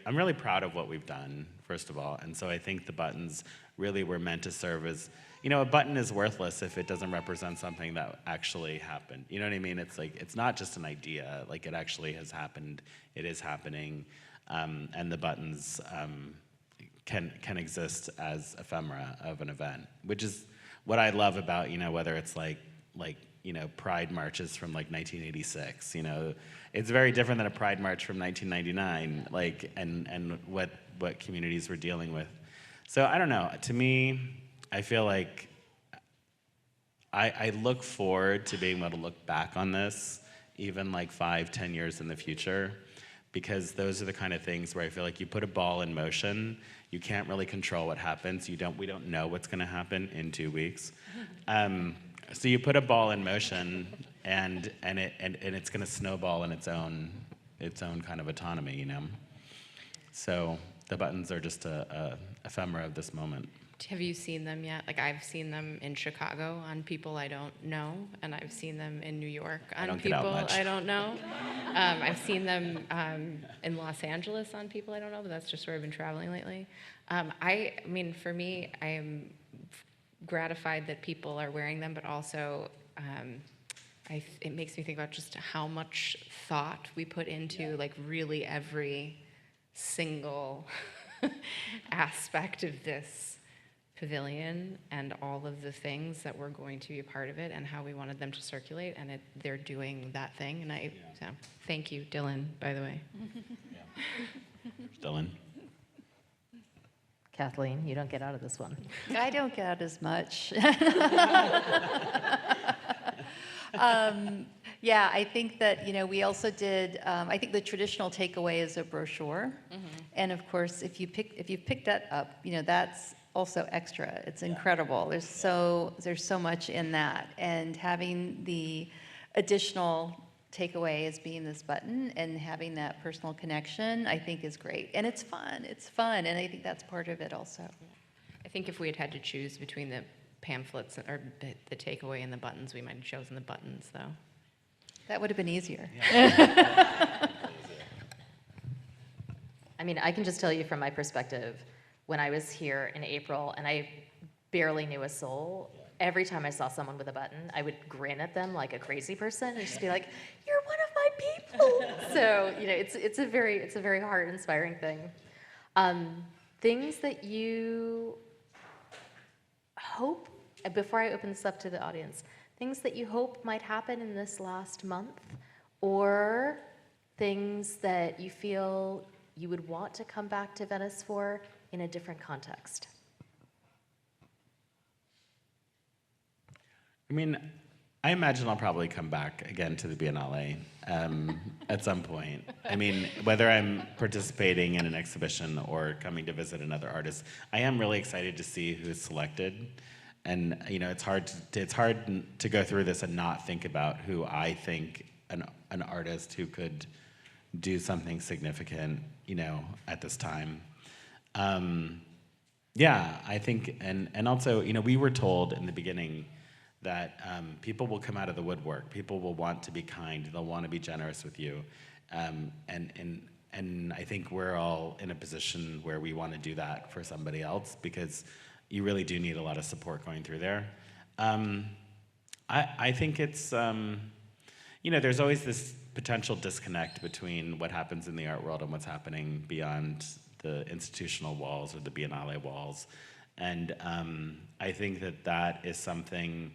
I'm really proud of what we've done, first of all. And so I think the buttons really were meant to serve as, a button is worthless if it doesn't represent something that actually happened. You know what I mean? It's like, it's not just an idea, like it actually has happened, it is happening, and the buttons, can exist as ephemera of an event, which is what I love about, whether it's like Pride marches from like 1986, it's very different than a Pride march from 1999, and what communities were dealing with. So I don't know, to me, I feel like I look forward to being able to look back on this, even like 5-10 years in the future, because those are the kind of things where I feel like you put a ball in motion, you can't really control what happens. We don't know what's going to happen in 2 weeks. So you put a ball in motion, and it's going to snowball in its own kind of autonomy, So the buttons are just a ephemera of this moment. Have you seen them yet? Like I've seen them in Chicago on people I don't know, and I've seen them in New York on people I don't know. I've seen them in Los Angeles on people I don't know, but that's just where I've been traveling lately. I mean, for me, I am gratified that people are wearing them, but also it makes me think about just how much thought we put into like really every single aspect of this pavilion and all of the things that were going to be a part of it and how we wanted them to circulate, and they're doing that thing. And so thank you, Dylan, by the way. Dylan. Kathleen, you don't get out of this one. I don't get out as much. Yeah, I think that, we also did, I think the traditional takeaway is a brochure. Mm-hmm. And of course, if you picked that up, that's also extra. It's incredible. There's so much in that. And having the additional takeaway as being this button and having that personal connection, I think is great. And it's fun. And I think that's part of it also. I think if we had to choose between the pamphlets or the takeaway and the buttons, we might have chosen the buttons, though. That would have been easier. I I mean, I can just tell you from my perspective, when I was here in April and I barely knew a soul, every time I saw someone with a button, I would grin at them like a crazy person and just be like, "You're one of my people." So, it's a very heart-inspiring thing. Things that you hope, before I open this up to the audience, things that you hope might happen in this last month, or things that you feel you would want to come back to Venice for in a different context? I mean, I imagine I'll probably come back again to the Biennale at some point. I mean, whether I'm participating in an exhibition or coming to visit another artist, I am really excited to see who's selected. And it's hard to go through this and not think about who I think an artist who could do something significant, at this time. Yeah, I think, and also, we were told in the beginning that people will come out of the woodwork. People will want to be kind. They'll want to be generous with you. And I think we're all in a position where we want to do that for somebody else, because you really do need a lot of support going through there. I think it's, there's always this potential disconnect between what happens in the art world and what's happening beyond the institutional walls or the Biennale walls. And I think that is something,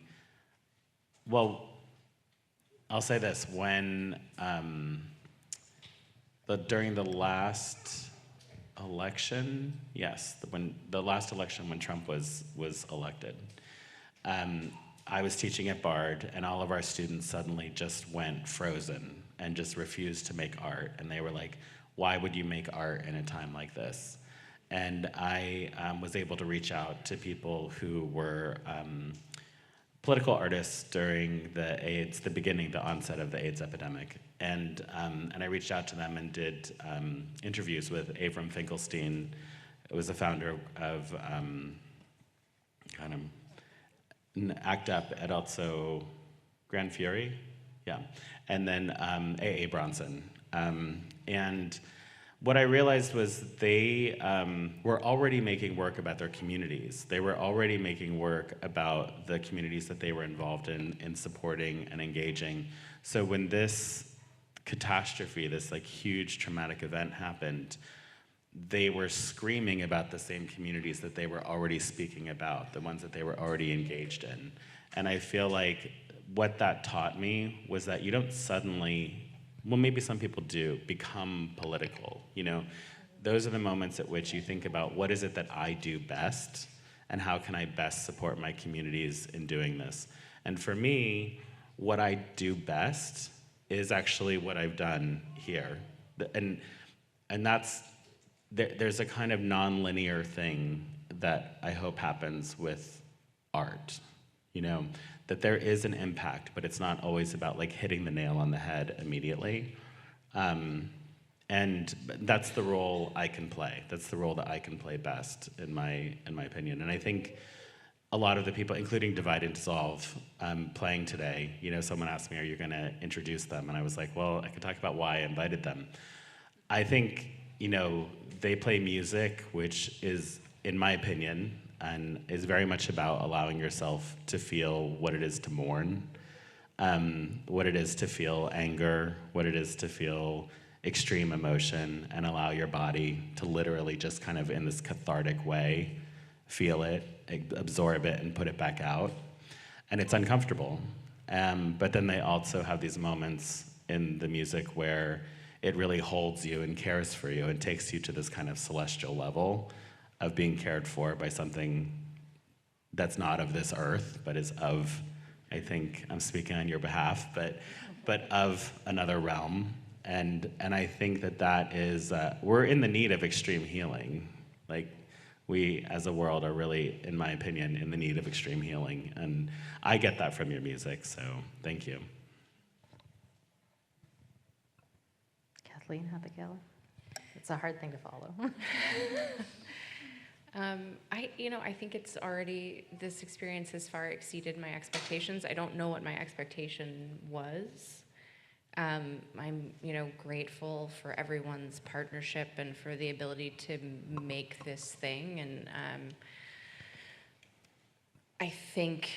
well, I'll say this, when, during the last election, when the last election when Trump was elected, I was teaching at Bard, and all of our students suddenly just went frozen and just refused to make art. And they were like, "Why would you make art in a time like this?" And I was able to reach out to people who were political artists during the onset of the AIDS epidemic. And I reached out to them and did interviews with Avram Finkelstein, who was the founder of ACT UP, and also Grand Fury, and then A.A. Bronson. And what I realized was they were already making work about their communities. They were already making work about the communities that they were involved in supporting and engaging. So when this catastrophe, this huge traumatic event happened, they were screaming about the same communities that they were already speaking about, the ones that they were already engaged in. And I feel like what that taught me was that you don't suddenly, well, maybe some people do, become political. Those are the moments at which you think about, what is it that I do best, and how can I best support my communities in doing this? And for me, what I do best is actually what I've done here. And that's, there's a kind of non-linear thing that I hope happens with art, that there is an impact, but it's not always about hitting the nail on the head immediately. And that's the role I can play. That's the role that I can play best, in my opinion. And I think a lot of the people, including Divide and Dissolve, playing today, someone asked me, "Are you going to introduce them?" And I was like, well, I can talk about why I invited them. I think, they play music, which is, in my opinion, and is very much about allowing yourself to feel what it is to mourn, what it is to feel anger, what it is to feel extreme emotion, and allow your body to literally just kind of, in this cathartic way, feel it, absorb it, and put it back out. And it's uncomfortable. But then they also have these moments in the music where it really holds you and cares for you and takes you to this kind of celestial level of being cared for by something that's not of this earth, but is of, I think I'm speaking on your behalf, but of another realm. And I think that is, we're in the need of extreme healing. We, as a world, are really, in my opinion, in the need of extreme healing. And I get that from your music, so thank you. Kathleen, Abigail? It's a hard thing to follow. I think it's already, this experience has far exceeded my expectations. I don't know what my expectation was. I'm, grateful for everyone's partnership and for the ability to make this thing. And I think,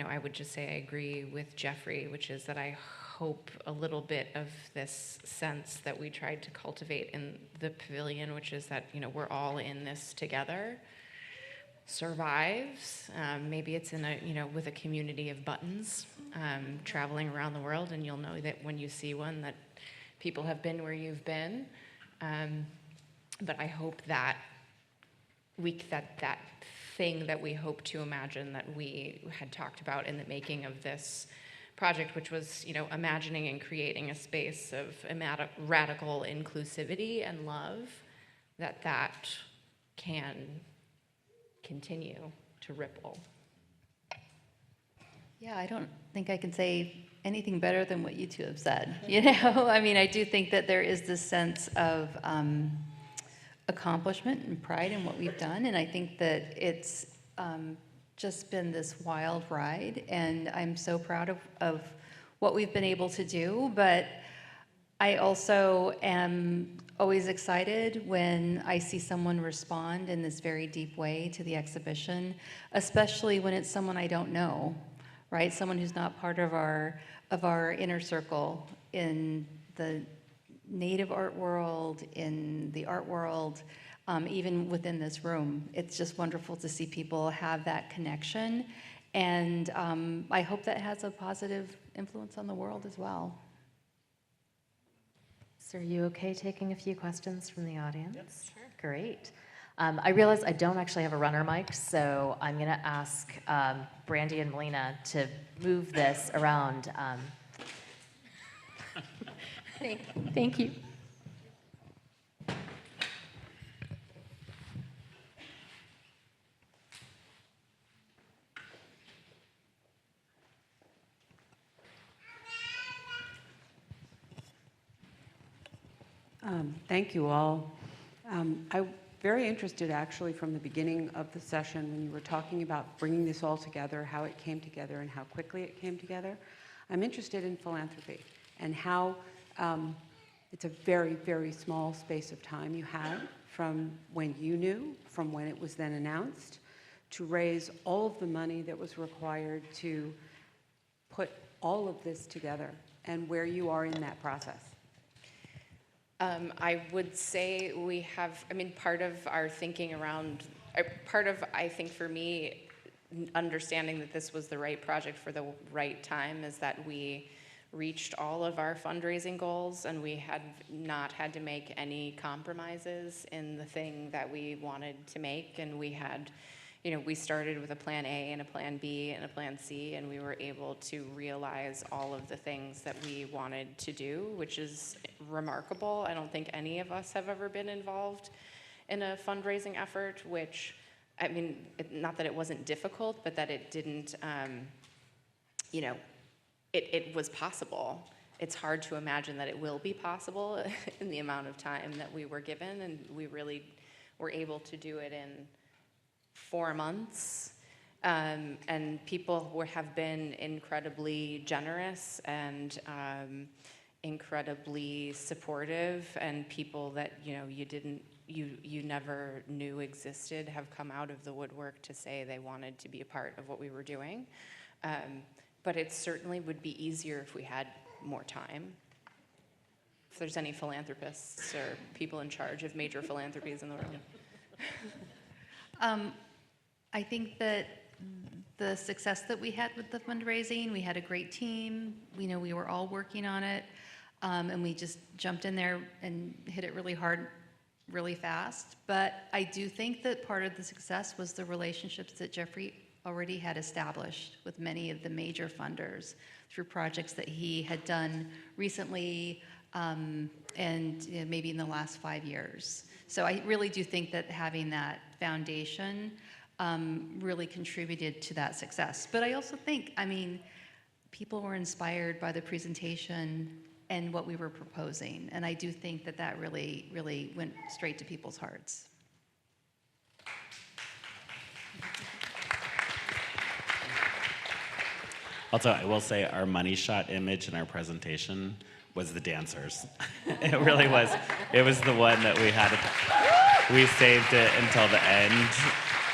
I would just say I agree with Jeffrey, which is that I hope a little bit of this sense that we tried to cultivate in the pavilion, which is that, we're all in this together, survives. Maybe it's in with a community of buttons traveling around the world, and you'll know that when you see one that people have been where you've been. But I hope that that thing that we hope to imagine that we had talked about in the making of this project, which was, imagining and creating a space of radical inclusivity and love, that can continue to ripple. Yeah, I don't think I can say anything better than what you two have said. I mean, I do think that there is this sense of accomplishment and pride in what we've done, and I think that it's just been this wild ride, and I'm so proud of what we've been able to do, but I also am always excited when I see someone respond in this very deep way to the exhibition, especially when it's someone I don't know, right? Someone who's not part of our inner circle in the Native art world, in the art world, even within this room. It's just wonderful to see people have that connection, and I hope that has a positive influence on the world as well. So are you okay taking a few questions from the audience? Yes, sure. Great. I realize I don't actually have a runner mic, so I'm going to ask Brandy and Melina to move this around. Thank you. Thank you all. I'm very interested actually from the beginning of the session when you were talking about bringing this all together, how it came together and how quickly it came together. I'm interested in philanthropy and how it's a very, very small space of time you had from when you knew, from when it was then announced, to raise all of the money that was required to put all of this together, and where you are in that process. I would say we have, part of our thinking around, I think for me, understanding that this was the right project for the right time is that we reached all of our fundraising goals, and we had not had to make any compromises in the thing that we wanted to make. And we had, we started with a plan A and a plan B and a plan C, and we were able to realize all of the things that we wanted to do, which is remarkable. I don't think any of us have ever been involved in a fundraising effort, which, not that it wasn't difficult, but that it didn't, it was possible. It's hard to imagine that it will be possible in the amount of time that we were given, and we really were able to do it in 4 months. And people have been incredibly generous and incredibly supportive, and people that you never knew existed have come out of the woodwork to say they wanted to be a part of what we were doing. But it certainly would be easier if we had more time. If there's any philanthropists or people in charge of major philanthropies in the room. I think that the success that we had with the fundraising, we had a great team. We were all working on it, and we just jumped in there and hit it really hard, really fast. But I do think that part of the success was the relationships that Jeffrey already had established with many of the major funders through projects that he had done recently and maybe in the last 5 years. So I really do think that having that foundation really contributed to that success. But I also think, people were inspired by the presentation and what we were proposing. And I do think that that really, really went straight to people's hearts. Also, I will say our money shot image in our presentation was the dancers. It really was. It was the one that we had. We saved it until the end,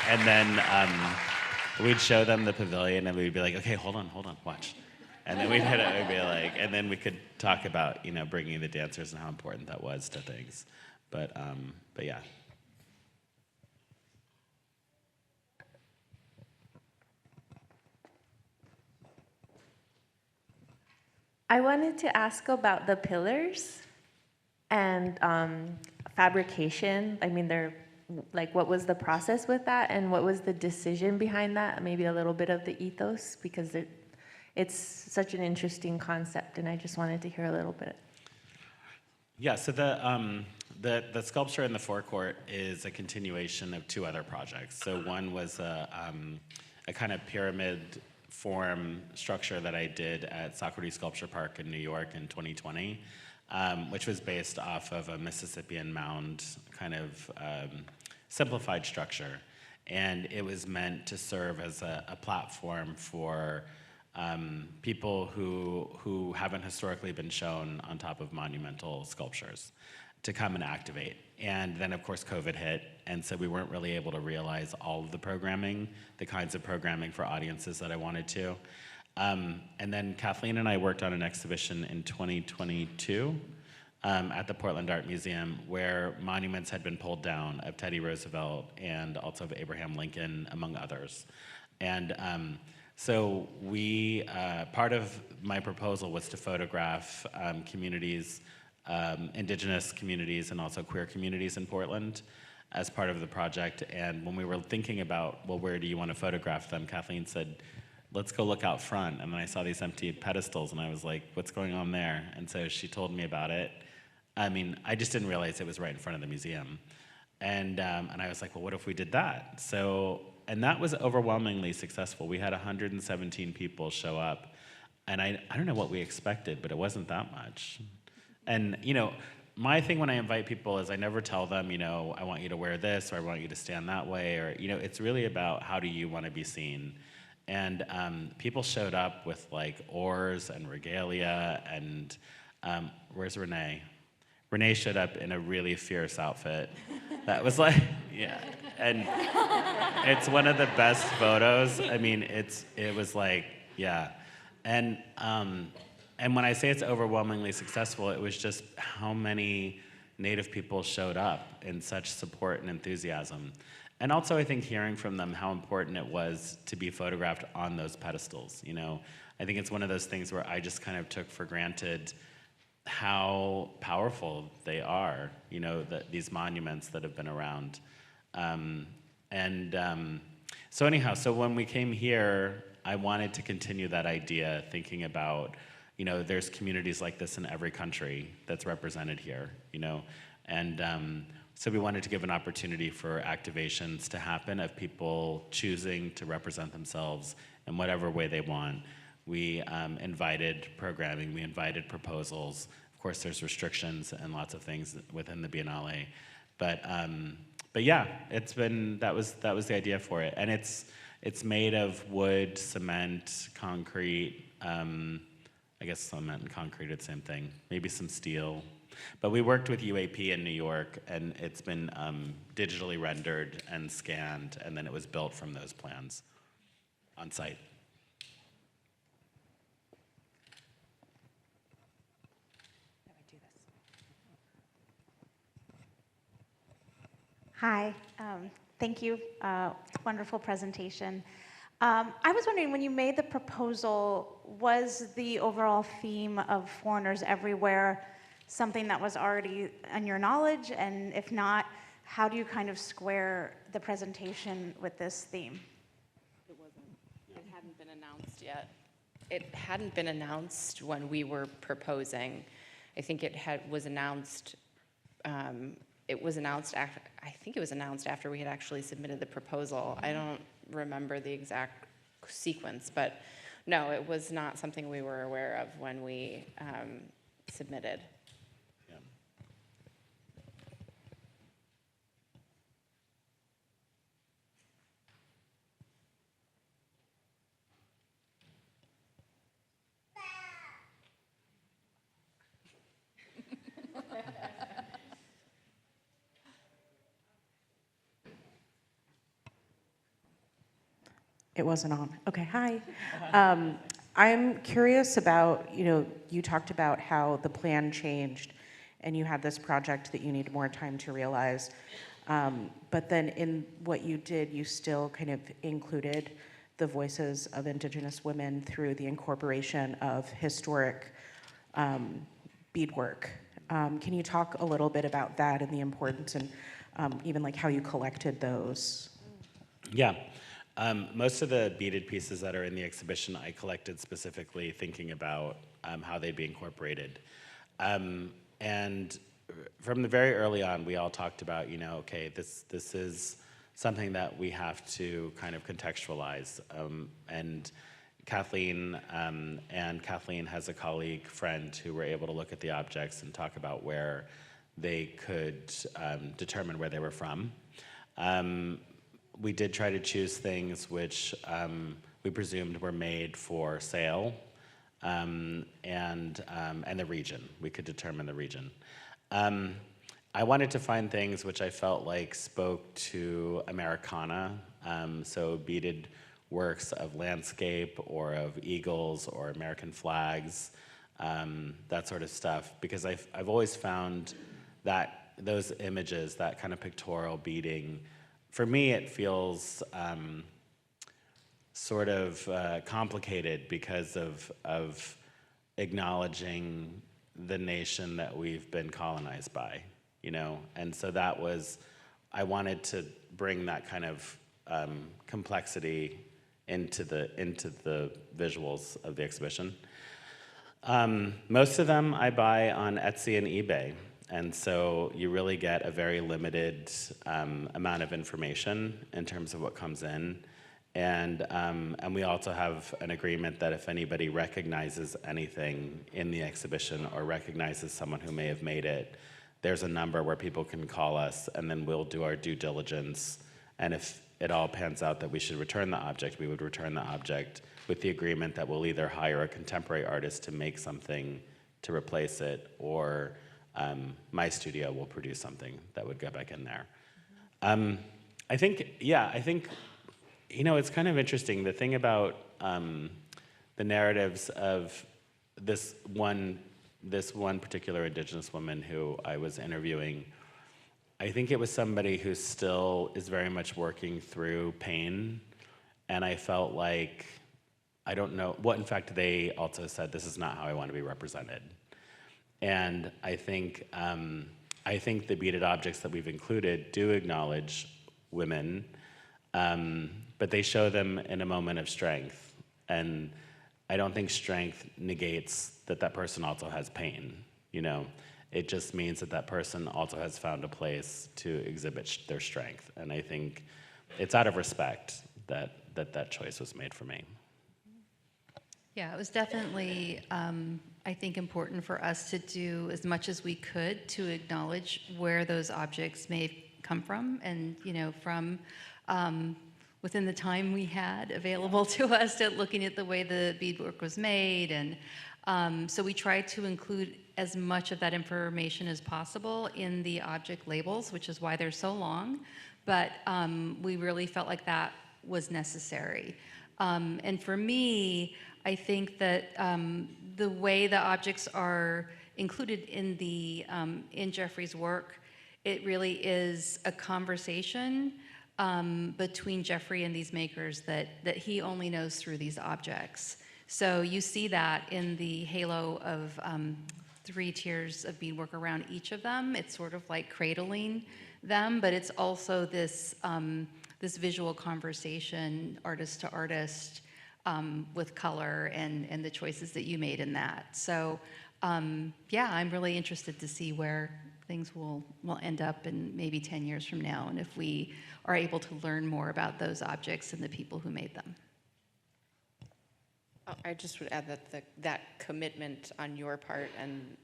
and then we'd show them the pavilion, and we'd be like, okay, hold on, watch. And then we'd hit it, we'd be like, and then we could talk about, bringing the dancers and how important that was to things. But yeah. I wanted to ask about the pillars and fabrication. I mean, what was the process with that, and what was the decision behind that? Maybe a little bit of the ethos, because it's such an interesting concept, and I just wanted to hear a little bit. Yeah, so the sculpture in the forecourt is a continuation of two other projects. So one was a kind of pyramid form structure that I did at Socrates Sculpture Park in New York in 2020, which was based off of a Mississippian mound kind of simplified structure. And it was meant to serve as a platform for people who haven't historically been shown on top of monumental sculptures to come and activate. And then, of course, COVID hit, and so we weren't really able to realize all of the programming, the kinds of programming for audiences that I wanted to. And then Kathleen and I worked on an exhibition in 2022 at the Portland Art Museum, where monuments had been pulled down of Teddy Roosevelt and also of Abraham Lincoln, among others. And so part of my proposal was to photograph communities, indigenous communities and also queer communities in Portland as part of the project. And when we were thinking about, well, where do you want to photograph them, Kathleen said, let's go look out front. And then I saw these empty pedestals and I was like, what's going on there? And so she told me about it. I mean, I just didn't realize it was right in front of the museum. And I was like, well, what if we did that? And that was overwhelmingly successful. We had 117 people show up. And I don't know what we expected, but it wasn't that much. And, my thing when I invite people is I never tell them, I want you to wear this or I want you to stand that way, or, it's really about how do you want to be seen. And people showed up with like oars and regalia, and where's Renee? Renee showed up in a really fierce outfit. That was like, yeah. And it's one of the best photos. I mean, it was like, yeah. And when I say it's overwhelmingly successful, it was just how many Native people showed up in such support and enthusiasm. And also, I think hearing from them how important it was to be photographed on those pedestals. I think it's one of those things where I just kind of took for granted how powerful they are, these monuments that have been around. So anyhow, so when we came here, I wanted to continue that idea, thinking about, there's communities like this in every country that's represented here, And so we wanted to give an opportunity for activations to happen of people choosing to represent themselves in whatever way they want. We invited programming, we invited proposals. Of course, there's restrictions and lots of things within the Biennale. But yeah, that was the idea for it. And it's made of wood, cement, concrete, I guess cement and concrete are the same thing, maybe some steel. But we worked with UAP in New York, and it's been digitally rendered and scanned, and then it was built from those plans on site. Hi, thank you. Wonderful presentation. I was wondering, when you made the proposal, was the overall theme of foreigners everywhere something that was already in your knowledge? And if not, how do you kind of square the presentation with this theme? It hadn't been announced yet. It hadn't been announced when we were proposing. I think was announced. It was announced after. I think it was announced after we had actually submitted the proposal. I don't remember the exact sequence, but no, it was not something we were aware of when we submitted. Yeah. It wasn't on. Okay, hi. I'm curious about, you talked about how the plan changed and you had this project that you needed more time to realize. But then in what you did, you still kind of included the voices of Indigenous women through the incorporation of historic beadwork. Can you talk a little bit about that and the importance and even like how you collected those? Yeah. Most of the beaded pieces that are in the exhibition I collected specifically thinking about how they'd be incorporated. And from the very early on, we all talked about, okay, this is something that we have to kind of contextualize. And Kathleen has a colleague friend who were able to look at the objects and talk about where they could determine where they were from. We did try to choose things which we presumed were made for sale, and the region. We could determine the region. I wanted to find things which I felt like spoke to Americana, so beaded works of landscape or of eagles or American flags, that sort of stuff, because I've always found that those images, that kind of pictorial beading, for me it feels sort of complicated because of acknowledging the nation that we've been colonized by, and so I wanted to bring that kind of complexity into the visuals of the exhibition. Most of them I buy on Etsy and eBay, and so you really get a very limited amount of information in terms of what comes in. And we also have an agreement that if anybody recognizes anything in the exhibition or recognizes someone who may have made it, there's a number where people can call us, and then we'll do our due diligence. And if it all pans out that we should return the object, we would return the object with the agreement that we'll either hire a contemporary artist to make something to replace it, or my studio will produce something that would go back in there. I think it's kind of interesting. The thing about the narratives of this one particular Indigenous woman who I was interviewing, I think it was somebody who still is very much working through pain, and I felt like, I don't know, in fact, they also said, this is not how I want to be represented. And I think the beaded objects that we've included do acknowledge women, but they show them in a moment of strength. And I don't think strength negates that person also has pain, It just means that person also has found a place to exhibit their strength. And I think it's out of respect that choice was made for me. Yeah, it was definitely, I think, important for us to do as much as we could to acknowledge where those objects may come from, and from within the time we had available to us, at looking at the way the beadwork was made, and so we tried to include as much of that information as possible in the object labels, which is why they're so long. But we really felt like that was necessary. And for me, I think that the way the objects are included in Jeffrey's work, it really is a conversation between Jeffrey and these makers that he only knows through these objects. So you see that in the halo of 3 tiers of beadwork around each of them. It's sort of like cradling them, but it's also this visual conversation, artist to artist, with color and the choices that you made in that. So yeah, I'm really interested to see where things will end up in maybe 10 years from now, and if we are able to learn more about those objects and the people who made them. I just would add that that commitment on your part and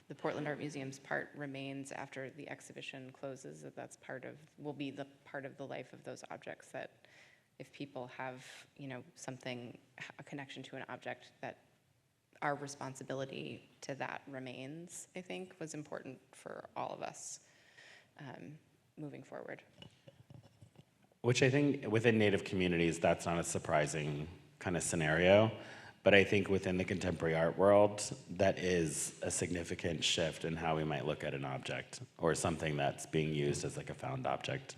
the Portland Art Museum's part remains after the exhibition closes, will be the part of the life of those objects, that if people have, a connection to an object, that our responsibility to that remains, I think, was important for all of us moving forward. Which I think within Native communities, that's not a surprising kind of scenario. But I think within the contemporary art world, that is a significant shift in how we might look at an object or something that's being used as like a found object.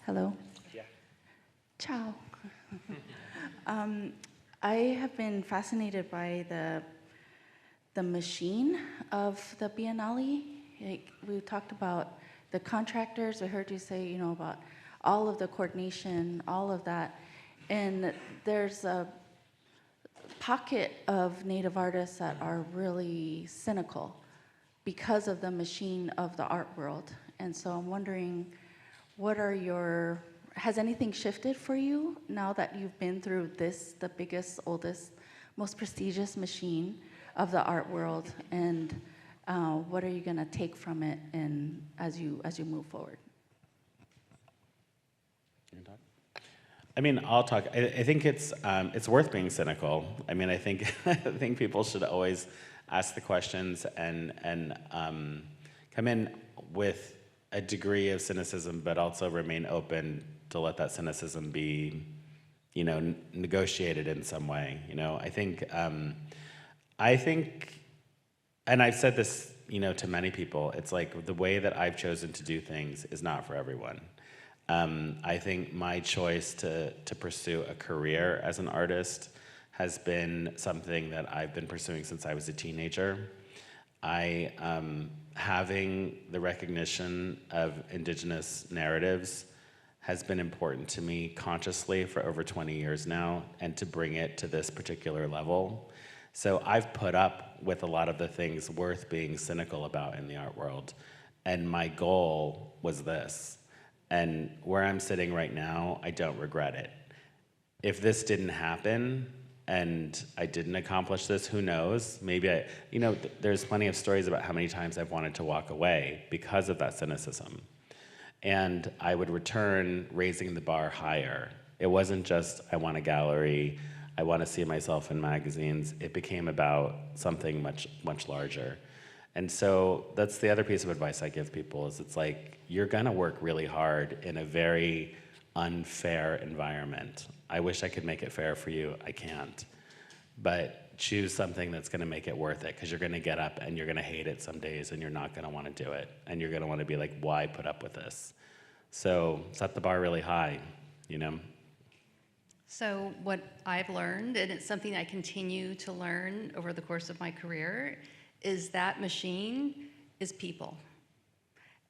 Hello. Yeah. Ciao. I have been fascinated by the machine of the Biennale. Like, we talked about the contractors. I heard you say, you know, about all of the coordination, all of that. And there's a pocket of Native artists that are really cynical because of the machine of the art world. And so I'm wondering, has anything shifted for you now that you've been through this, the biggest, oldest, most prestigious machine of the art world, and what are you going to take from it and as you move forward? I mean, I'll talk. I think it's worth being cynical. I mean, I think people should always ask the questions and come in with a degree of cynicism, but also remain open to let that cynicism be, you know, negotiated in some way. You know, I think, and I've said this, you know, to many people. It's like the way that I've chosen to do things is not for everyone. I think my choice to pursue a career as an artist has been something that I've been pursuing since I was a teenager. Having the recognition of Indigenous narratives has been important to me consciously for over 20 years now, and to bring it to this particular level. So I've put up with a lot of the things worth being cynical about in the art world, and my goal was this. And where I'm sitting right now, I don't regret it. If this didn't happen, and I didn't accomplish this, who knows? Maybe there's plenty of stories about how many times I've wanted to walk away because of that cynicism. And I would return raising the bar higher. It wasn't just, I want a gallery, I want to see myself in magazines. It became about something much, much larger. And so that's the other piece of advice I give people is it's like, you're gonna work really hard in a very unfair environment. I wish I could make it fair for you, I can't. But choose something that's gonna make it worth it, because you're gonna get up and you're gonna hate it some days and you're not gonna wanna do it. And you're gonna wanna be like, why put up with this? So set the bar really high, you know? So what I've learned, and it's something I continue to learn over the course of my career, is that machine is people.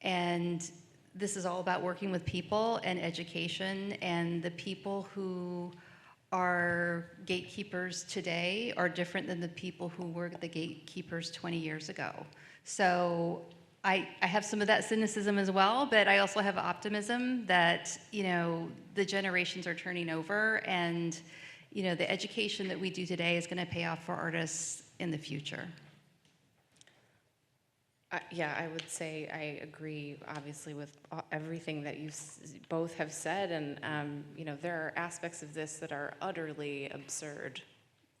And this is all about working with people and education, and the people who are gatekeepers today are different than the people who were the gatekeepers 20 years ago. So I have some of that cynicism as well, but I also have optimism that, you know, the generations are turning over, and, you know, the education that we do today is going to pay off for artists in the future. Yeah, I would say I agree, obviously, with everything that you both have said, and you know, there are aspects of this that are utterly absurd.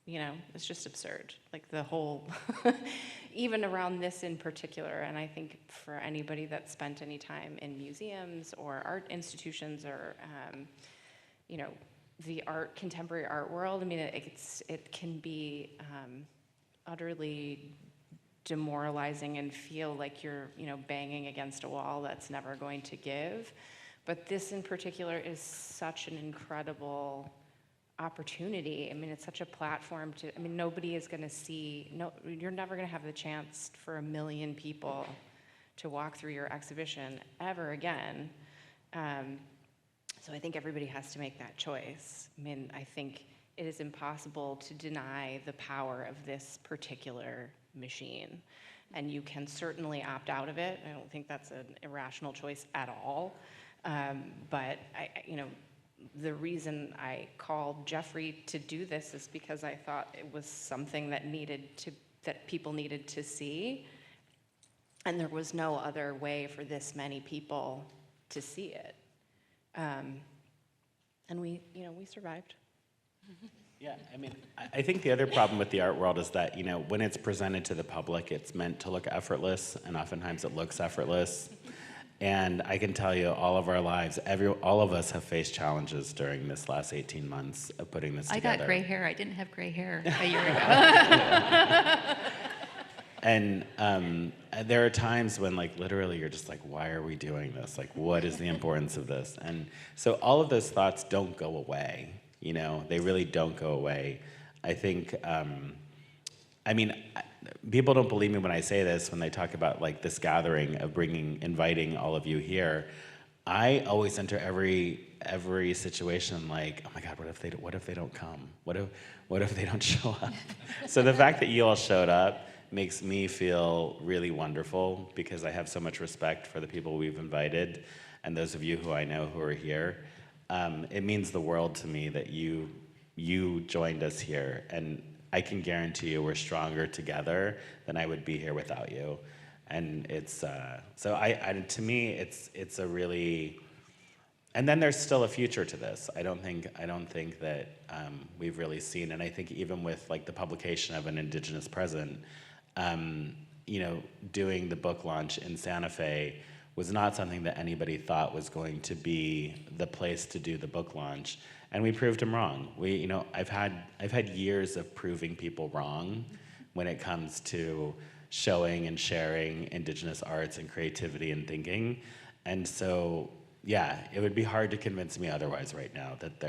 You know, it's just absurd. Like the whole, even around this in particular. And I think for anybody that's spent any time in museums or art institutions or, you know, the contemporary art world, I mean, it can be utterly demoralizing and feel like you're, you know, banging against a wall that's never going to give. But this in particular is such an incredible opportunity. I mean, it's such a platform I mean, nobody is gonna you're never gonna have the chance for 1 million people to walk through your exhibition ever again. So I think everybody has to make that choice. I mean, I think it is impossible to deny the power of this particular machine. And you can certainly opt out of it. I don't think that's an irrational choice at all. But you know, the reason I called Jeffrey to do this is because I thought it was something that people needed to see. And there was no other way for this many people to see it. And we survived. Yeah, I mean, I think the other problem with the art world is that, when it's presented to the public, it's meant to look effortless, and oftentimes it looks effortless. And I can tell you, all of our lives, all of us have faced challenges during this last 18 months of putting this I together. got gray hair. I didn't have gray hair a year ago. And there are times when, literally you're just like, why are we doing this? What is the importance of this? And so all of those thoughts don't go away, they really don't go away. I think, people don't believe me when I say this, when they talk about this gathering of inviting all of you here. I always enter every situation oh my God, what if they don't come? What if they don't show up? So the fact that you all showed up makes me feel really wonderful, because I have so much respect for the people we've invited and those of you who I know who are here. It means the world to me that you joined us here, and I can guarantee you we're stronger together than I would be here without you. And it's to me it's a really, and then there's still a future to this. I don't think that we've really seen, and I think even with the publication of an Indigenous present, doing the book launch in Santa Fe was not something that anybody thought was going to be the place to do the book launch, and we proved them wrong. I've had years of proving people wrong when it comes to showing and sharing Indigenous arts and creativity and thinking, and so yeah, it would be hard to convince me otherwise right now that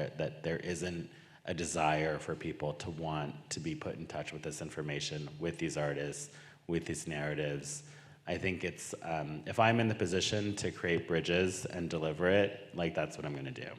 there isn't a desire for people to want to be put in touch with this information, with these artists, with these narratives. I think it's, if I'm in the position to create bridges and deliver it, that's what I'm gonna do.